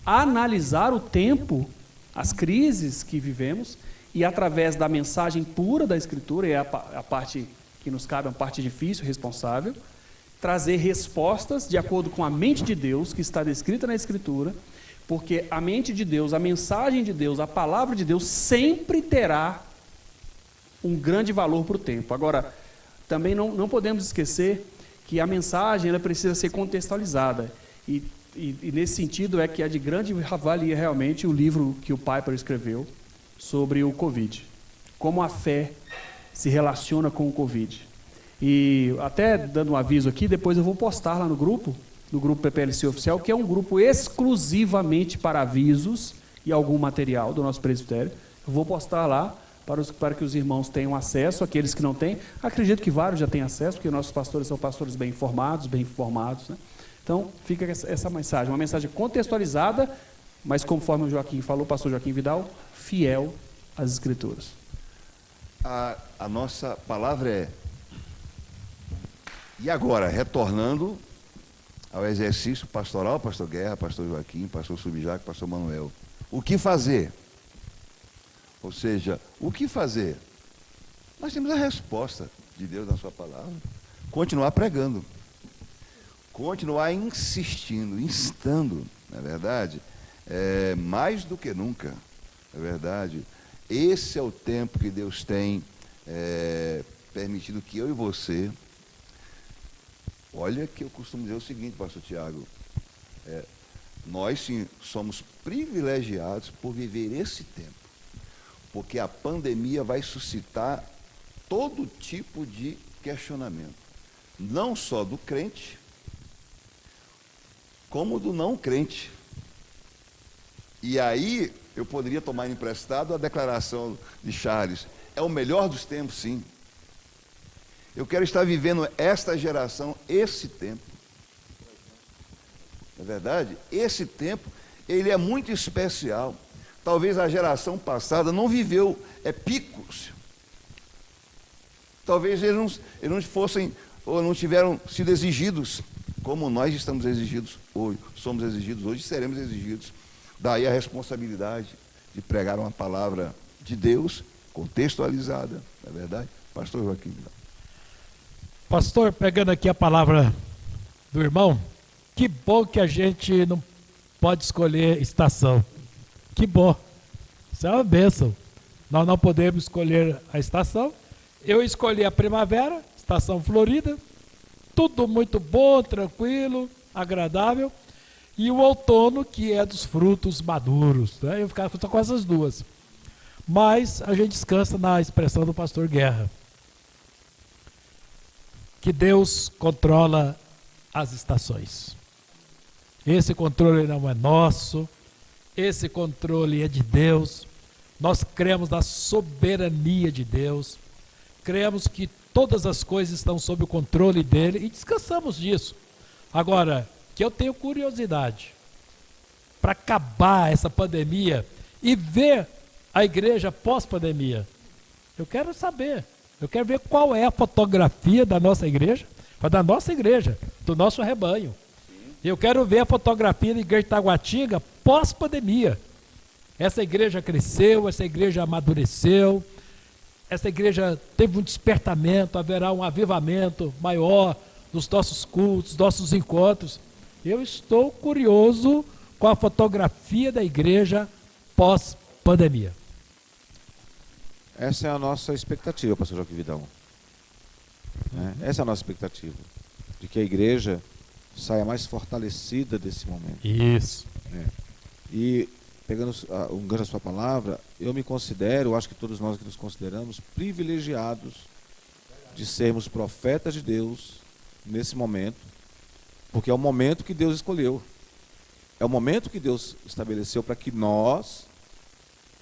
analisar o tempo, as crises que vivemos, e através da mensagem pura da Escritura, é a parte que nos cabe, a parte difícil, responsável, trazer respostas de acordo com a mente de Deus, que está descrita na Escritura, porque a mente de Deus, a mensagem de Deus, a palavra de Deus sempre terá um grande valor para o tempo. Agora, também não podemos esquecer que a mensagem ela precisa ser contextualizada. E nesse sentido é que é de grande valia realmente o livro que o Piper escreveu sobre o Covid. Como a fé se relaciona com o Covid. E até dando um aviso aqui, depois eu vou postar lá no grupo PPLC Oficial, que é um grupo exclusivamente para avisos e algum material do nosso presbitério. Eu vou postar lá para que os irmãos tenham acesso, aqueles que não têm. Acredito que vários já têm acesso, porque nossos pastores são pastores bem informados, né? Então, fica essa mensagem, uma mensagem contextualizada, mas conforme o Joaquim falou, o pastor Joaquim Vidal, fiel às Escrituras. A nossa palavra é: e agora, retornando ao exercício pastoral, pastor Guerra, pastor Joaquim, pastor Subjac, pastor Manuel, o que fazer? Ou seja, o que fazer? Nós temos a resposta de Deus na sua palavra. Continuar pregando. Continuar insistindo, instando, não é verdade? Mais do que nunca, é verdade? Esse é o tempo que Deus tem permitido que eu e você... Olha que eu costumo dizer o seguinte, pastor Tiago, nós sim somos privilegiados por viver esse tempo, porque a pandemia vai suscitar todo tipo de questionamento, não só do crente, como do não crente. E aí eu poderia tomar emprestado a declaração de Charles: é o melhor dos tempos, sim. Eu quero estar vivendo esta geração, esse tempo. Não é verdade? Esse tempo, ele é muito especial. Talvez a geração passada não viveu picos. Talvez eles não fossem, ou não tiveram sido exigidos, como nós estamos exigidos hoje, somos exigidos hoje e seremos exigidos. Daí a responsabilidade de pregar uma palavra de Deus, contextualizada, não é verdade? Pastor Joaquim. Pastor, pegando aqui a palavra do irmão, que bom que a gente não pode escolher estação. Que bom. Isso é uma bênção. Nós não podemos escolher a estação. Eu escolhi a primavera, estação florida, tudo muito bom, tranquilo, agradável. E o outono, que é dos frutos maduros, né? Eu ficava com essas duas. Mas a gente descansa na expressão do pastor Guerra, que Deus controla as estações. Esse controle não é nosso, esse controle é de Deus. Nós cremos na soberania de Deus, cremos que todas as coisas estão sob o controle dele e descansamos disso. Agora, que eu tenho curiosidade para acabar essa pandemia e ver a igreja pós-pandemia. Eu quero saber. Eu quero ver qual é a fotografia da nossa igreja, do nosso rebanho. Eu quero ver a fotografia da igreja de Taguatinga pós-pandemia. Essa igreja cresceu, essa igreja amadureceu, essa igreja teve um despertamento, haverá um avivamento maior nos nossos cultos, nossos encontros. Eu estou curioso com a fotografia da igreja pós-pandemia. Essa é a nossa expectativa, pastor Joaquim Vidal. Essa é a nossa expectativa. De que a igreja saia mais fortalecida desse momento. Isso. E, pegando um gancho da sua palavra, eu me considero, acho que todos nós que nos consideramos, privilegiados de sermos profetas de Deus nesse momento, porque é o momento que Deus escolheu. É o momento que Deus estabeleceu para que nós,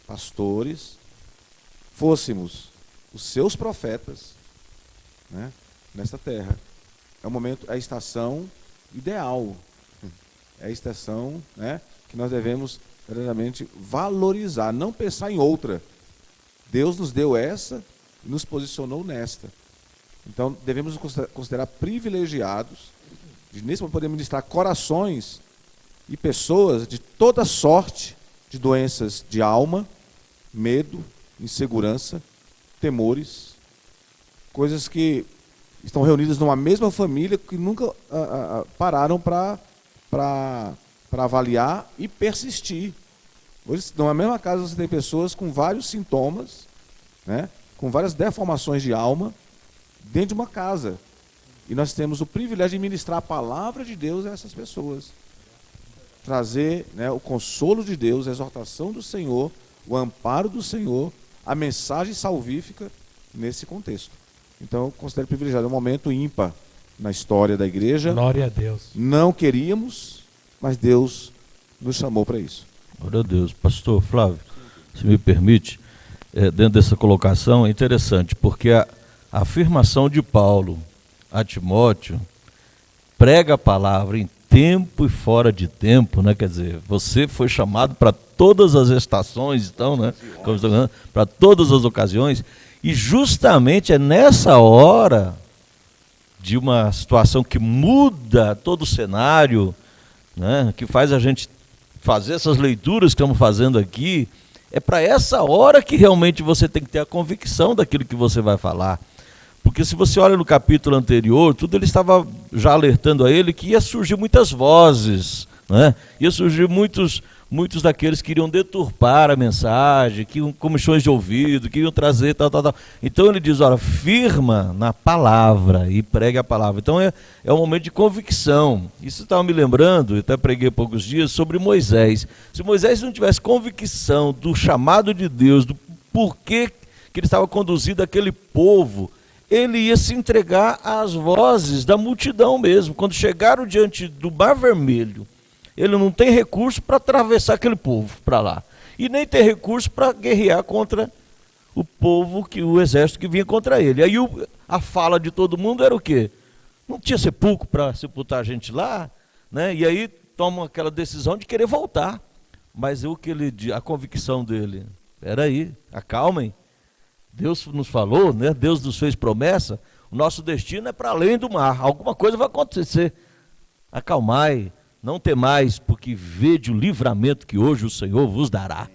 pastores, fôssemos os seus profetas, né, nesta terra. É o momento, é a estação ideal. É a estação, né, que nós devemos verdadeiramente valorizar, não pensar em outra. Deus nos deu essa e nos posicionou nesta. Então, devemos nos considerar privilegiados de, nesse momento, poder ministrar corações e pessoas de toda sorte de doenças de alma, medo, insegurança, temores, coisas que estão reunidas numa mesma família que nunca pararam para avaliar e persistir. Hoje, numa mesma casa, você tem pessoas com vários sintomas, né, com várias deformações de alma, dentro de uma casa. E nós temos o privilégio de ministrar a palavra de Deus a essas pessoas. Trazer, né, o consolo de Deus, a exortação do Senhor, o amparo do Senhor, a mensagem salvífica nesse contexto. Então, eu considero privilegiado, é um momento ímpar na história da igreja. Glória a Deus. Não queríamos, mas Deus nos chamou para isso. Glória a Deus. Pastor Flávio, se me permite, dentro dessa colocação é interessante, porque a afirmação de Paulo a Timóteo, prega a palavra em tempo e fora de tempo, né? Quer dizer, você foi chamado para todas as estações, então, né? Para todas as ocasiões, e justamente é nessa hora de uma situação que muda todo o cenário, né? Que faz a gente fazer essas leituras que estamos fazendo aqui, é para essa hora que realmente você tem que ter a convicção daquilo que você vai falar. Porque se você olha no capítulo anterior, tudo ele estava já alertando a ele que ia surgir muitas vozes, né? Ia surgir muitos daqueles que iriam deturpar a mensagem, que iam comichões de ouvido, que iam trazer tal. Então ele diz, olha, firma na palavra e pregue a palavra. Então é um momento de convicção. Isso estava me lembrando, eu até preguei há poucos dias, sobre Moisés. Se Moisés não tivesse convicção do chamado de Deus, do porquê que ele estava conduzindo aquele povo, ele ia se entregar às vozes da multidão mesmo. Quando chegaram diante do Mar Vermelho, ele não tem recurso para atravessar aquele povo para lá. E nem tem recurso para guerrear contra o povo, o exército que vinha contra ele. Aí a fala de todo mundo era o quê? Não tinha sepulcro para sepultar a gente lá, né? E aí tomam aquela decisão de querer voltar. Mas a convicção dele, peraí, acalmem. Deus nos falou, né? Deus nos fez promessa, o nosso destino é para além do mar, alguma coisa vai acontecer. Acalmai, não temais, porque vede o livramento que hoje o Senhor vos dará.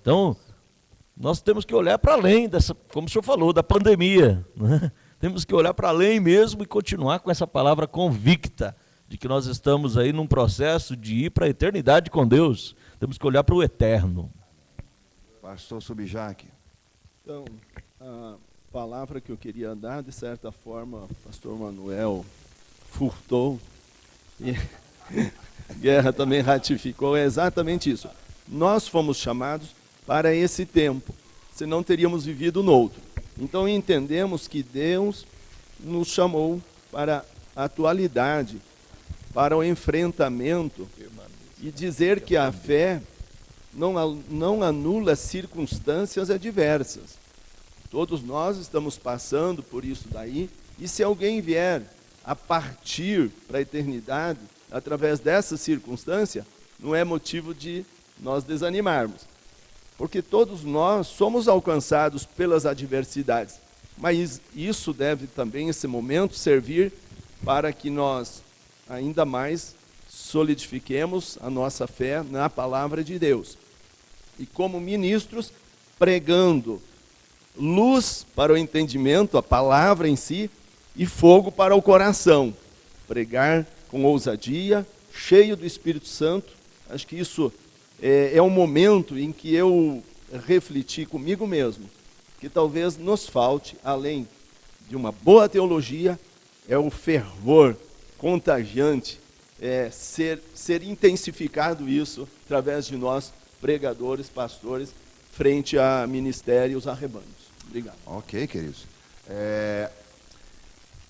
Então, nós temos que olhar para além dessa, como o senhor falou, da pandemia, né? Temos que olhar para além mesmo e continuar com essa palavra convicta, de que nós estamos aí num processo de ir para a eternidade com Deus. Temos que olhar para o eterno. Pastor Subjac. Então, a palavra que eu queria dar, de certa forma, o pastor Manuel furtou, e Guerra também ratificou, é exatamente isso. Nós fomos chamados para esse tempo, senão teríamos vivido no outro. Então entendemos que Deus nos chamou para a atualidade, para o enfrentamento, e dizer que a fé não anula circunstâncias adversas. Todos nós estamos passando por isso daí, e se alguém vier a partir para a eternidade, através dessa circunstância, não é motivo de nós desanimarmos. Porque todos nós somos alcançados pelas adversidades, mas isso deve também, esse momento, servir para que nós ainda mais solidifiquemos a nossa fé na palavra de Deus. E como ministros, pregando luz para o entendimento, a palavra em si, e fogo para o coração. Pregar com ousadia, cheio do Espírito Santo. Acho que isso é um momento em que eu refleti comigo mesmo, que talvez nos falte, além de uma boa teologia, é o fervor contagiante, ser intensificado isso através de nós, pregadores, pastores, frente a ministérios, a rebanhos. Obrigado. Ok, queridos.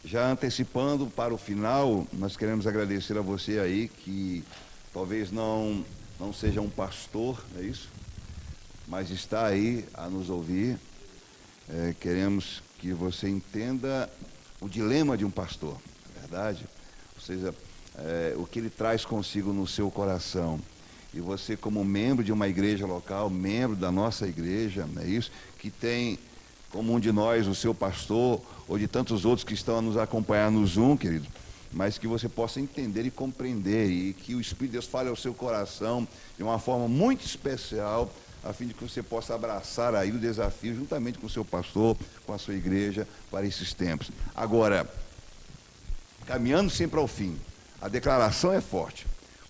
Já antecipando para o final, nós queremos agradecer a você aí, que talvez não seja um pastor, é isso? Mas está aí a nos ouvir. Queremos que você entenda o dilema de um pastor, é verdade? Ou seja, o que ele traz consigo no seu coração. E você, como membro de uma igreja local, membro da nossa igreja, não é isso? Que tem como um de nós o seu pastor, ou de tantos outros que estão a nos acompanhar no Zoom, querido, mas que você possa entender e compreender, e que o Espírito de Deus fale ao seu coração de uma forma muito especial, a fim de que você possa abraçar aí o desafio, juntamente com o seu pastor, com a sua igreja, para esses tempos. Agora, caminhando sempre ao fim, a declaração é forte.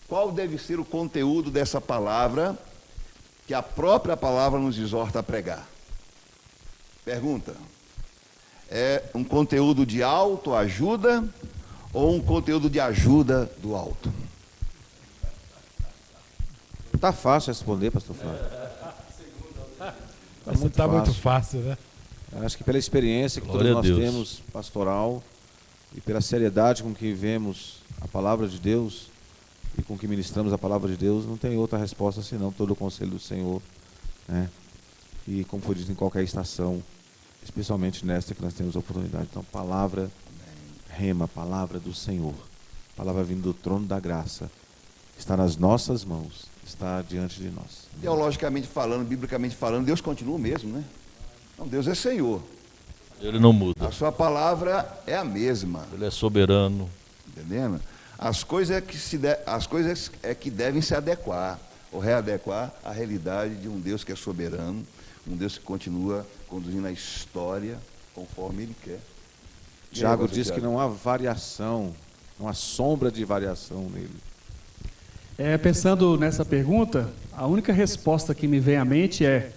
Qual deve ser o conteúdo dessa palavra, que a própria palavra nos exorta a pregar? Pergunta: é um conteúdo de autoajuda ou um conteúdo de ajuda do alto? Está fácil responder, pastor Flávio. Está muito fácil, né? Acho que pela experiência que todos nós temos pastoral e pela seriedade com que vivemos a palavra de Deus e com que ministramos a palavra de Deus, não tem outra resposta senão todo o conselho do Senhor, né? E como foi dito, em qualquer estação, especialmente nesta que nós temos a oportunidade. Então, palavra rema, palavra do Senhor, palavra vindo do trono da graça, está nas nossas mãos, está diante de nós. Teologicamente falando, biblicamente falando, Deus continua o mesmo, né? Não, Deus é Senhor. Ele não muda. A sua palavra é a mesma. Ele é soberano. Entendendo? As coisas é que devem se adequar, ou readequar à realidade de um Deus que é soberano, um Deus que continua conduzindo a história conforme Ele quer. Tiago diz que não há variação, não há sombra de variação nele. Pensando nessa pergunta, a única resposta que me vem à mente é: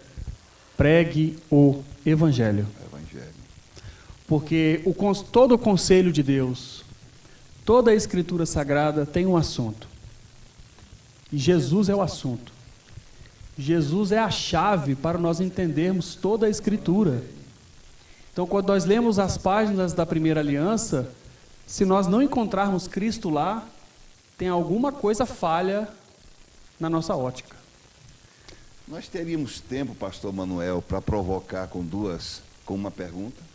pregue o Evangelho. Porque todo o conselho de Deus, toda a Escritura Sagrada tem um assunto. E Jesus é o assunto. Jesus é a chave para nós entendermos toda a Escritura. Então, quando nós lemos as páginas da Primeira Aliança, se nós não encontrarmos Cristo lá, tem alguma coisa falha na nossa ótica. Nós teríamos tempo, pastor Manuel, para provocar com uma pergunta?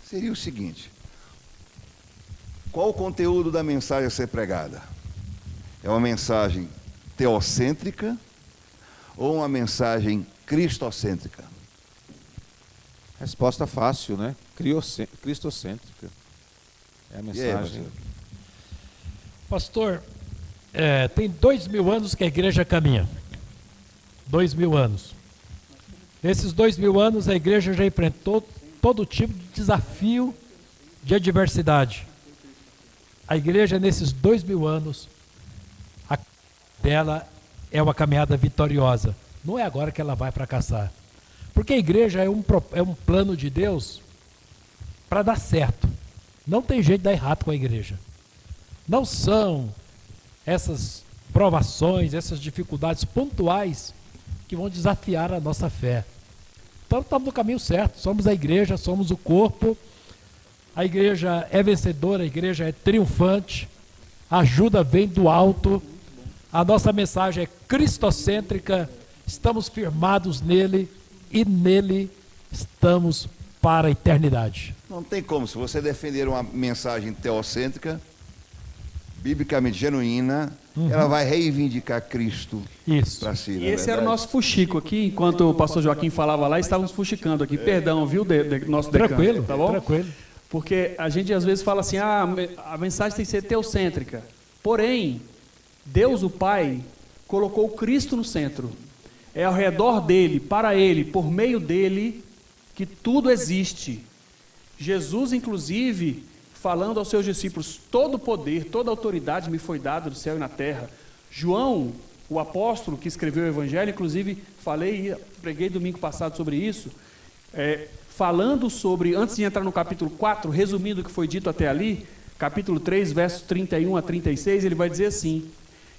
Seria o seguinte: qual o conteúdo da mensagem a ser pregada? É uma mensagem teocêntrica ou uma mensagem cristocêntrica? Resposta fácil, né? Cristocêntrica. É a mensagem. Pastor, tem 2000 anos que a igreja caminha. 2000 anos. Nesses 2000 anos a igreja já enfrentou todo tipo de desafio, de adversidade. A igreja, nesses 2000 anos, a dela é uma caminhada vitoriosa. Não é agora que ela vai fracassar. Porque a igreja é um plano de Deus para dar certo. Não tem jeito de dar errado com a igreja. Não são essas provações, essas dificuldades pontuais que vão desafiar a nossa fé. Então estamos no caminho certo. Somos a igreja, somos o corpo. A igreja é vencedora, a igreja é triunfante. A ajuda vem do alto. A nossa mensagem é cristocêntrica. Estamos firmados nele e nele estamos para a eternidade. Não tem como, se você defender uma mensagem teocêntrica, biblicamente genuína, ela vai reivindicar Cristo para si. E esse era o nosso fuxico aqui, enquanto o pastor Joaquim falava lá, estávamos fuxicando aqui. Perdão, viu, nosso decano? Tranquilo, tá bom? Tranquilo. Porque a gente às vezes fala assim, a mensagem tem que ser teocêntrica. Porém, Deus o Pai colocou Cristo no centro. É ao redor dele, para ele, por meio dele, que tudo existe. Jesus, inclusive, falando aos seus discípulos: todo poder, toda autoridade me foi dada no céu e na terra. João, O apóstolo que escreveu o Evangelho, inclusive preguei domingo passado sobre isso, falando sobre, antes de entrar no capítulo 4, resumindo o que foi dito até ali, capítulo 3, versos 31 a 36, ele vai dizer assim,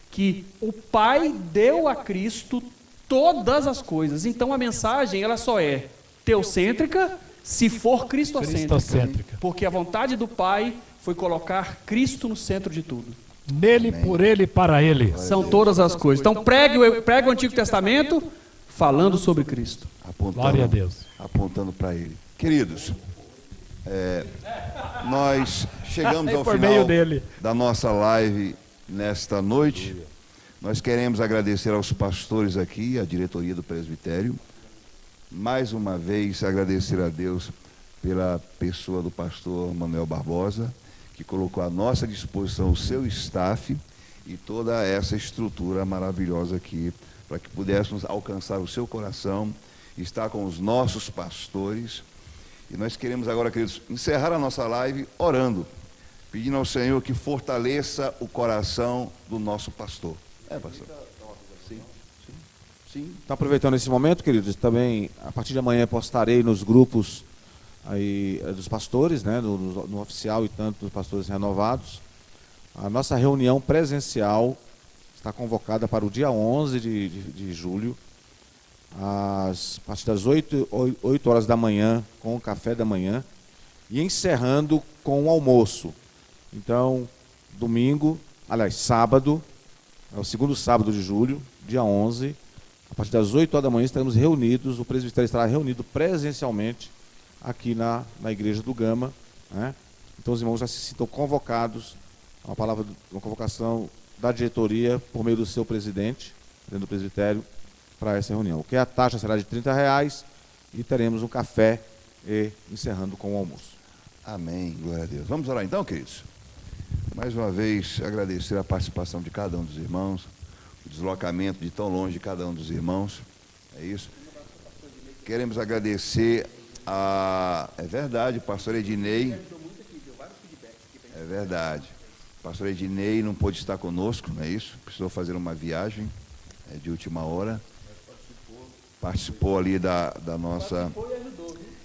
que o Pai deu a Cristo todas as coisas. Então a mensagem ela só é teocêntrica se for cristocêntrica. Porque a vontade do Pai foi colocar Cristo no centro de tudo. Nele, por ele e para ele. São todas as coisas. Então pregue o Antigo Testamento falando sobre Cristo. Glória a Deus. Apontando para ele. Queridos, nós chegamos ao por final meio dele. da nossa live nesta noite. Nós queremos agradecer aos pastores aqui, à diretoria do presbitério. Mais uma vez agradecer a Deus pela pessoa do pastor Manuel Barbosa, que colocou à nossa disposição o seu staff e toda essa estrutura maravilhosa aqui, para que pudéssemos alcançar o seu coração, estar com os nossos pastores. E nós queremos agora, queridos, encerrar a nossa live orando, pedindo ao Senhor que fortaleça o coração do nosso pastor. Pastor? Sim. Então, aproveitando esse momento, queridos, também, a partir de amanhã, postarei nos grupos aí, dos pastores, né, no oficial e tanto dos pastores renovados. A nossa reunião presencial está convocada para o dia 11 de julho, a partir das 8 horas da manhã, com o café da manhã, e encerrando com o almoço. Então, sábado, é o segundo sábado de julho, dia 11, a partir das 8 horas da manhã estaremos reunidos, o presbitério estará reunido presencialmente aqui na Igreja do Gama, né? Então os irmãos já se sintam convocados, uma convocação da diretoria por meio do seu presidente, dentro do presbitério, para essa reunião. O que a taxa será de R$30 e teremos um café encerrando com o almoço. Amém, glória a Deus. Vamos orar então, queridos? Mais uma vez, agradecer a participação de cada um dos irmãos, o deslocamento de tão longe de cada um dos irmãos, é isso. Queremos agradecer é verdade, o pastor Ednei, é verdade, o pastor Ednei não pôde estar conosco, não é isso? Precisou fazer uma viagem de última hora, participou ali da nossa...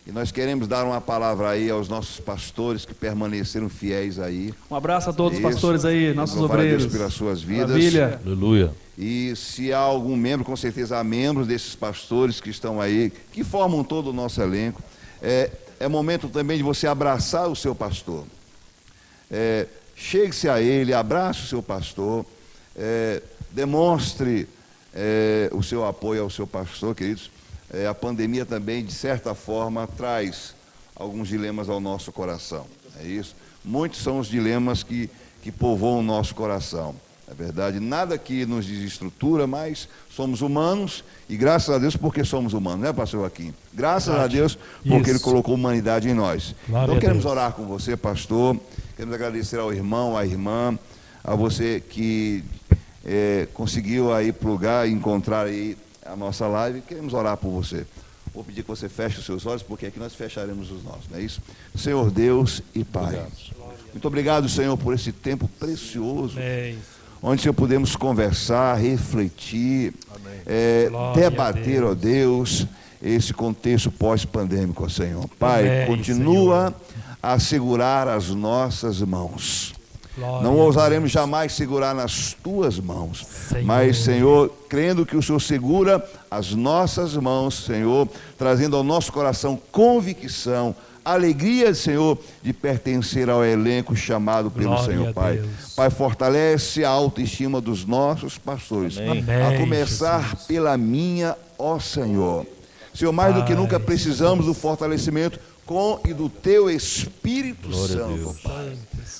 E nós queremos dar uma palavra aí aos nossos pastores que permaneceram fiéis aí. Um abraço a todos os pastores aí, nossos obreiros. Deus pelas suas vidas. Maravilha. Aleluia. E se há algum membro, com certeza há membros desses pastores que estão aí, que formam todo o nosso elenco. É momento também de você abraçar o seu pastor. Chegue-se a ele, abrace o seu pastor, demonstre o seu apoio ao seu pastor, queridos. A pandemia também, de certa forma, traz alguns dilemas ao nosso coração. É isso? Muitos são os dilemas que povoam o nosso coração. É verdade, nada que nos desestrutura, mas somos humanos e graças a Deus porque somos humanos, né, pastor Joaquim? Graças a Deus porque Ele colocou humanidade em nós. Glória então queremos orar com você, pastor, queremos agradecer ao irmão, à irmã, a você que conseguiu aí plugar e encontrar aí a nossa live, queremos orar por você. Vou pedir que você feche os seus olhos, porque aqui nós fecharemos os nossos, não é isso? Senhor Deus e Pai, muito obrigado, Senhor, por esse tempo precioso, onde, Senhor, podemos conversar, refletir, debater, ó Deus, esse contexto pós-pandêmico, ó Senhor. Pai, continua a segurar as nossas mãos. Não ousaremos jamais segurar nas tuas mãos, mas, Senhor, crendo que o Senhor segura as nossas mãos, Senhor, trazendo ao nosso coração convicção, alegria, Senhor, de pertencer ao elenco chamado pelo Senhor, Pai. Pai, fortalece a autoestima dos nossos pastores, a começar pela minha, ó Senhor. Senhor, mais do que nunca precisamos do fortalecimento com e do Teu Espírito Santo, Pai.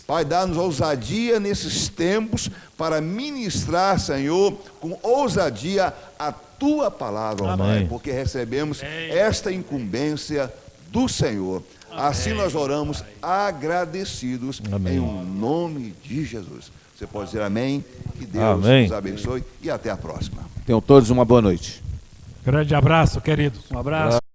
Pai, dá-nos ousadia nesses tempos para ministrar, Senhor, com ousadia a Tua palavra, ó Pai, porque recebemos esta incumbência do Senhor. Assim nós oramos agradecidos em um nome de Jesus. Você pode dizer amém? Que Deus nos abençoe e até a próxima. Tenham todos uma boa noite. Grande abraço, queridos. Um abraço.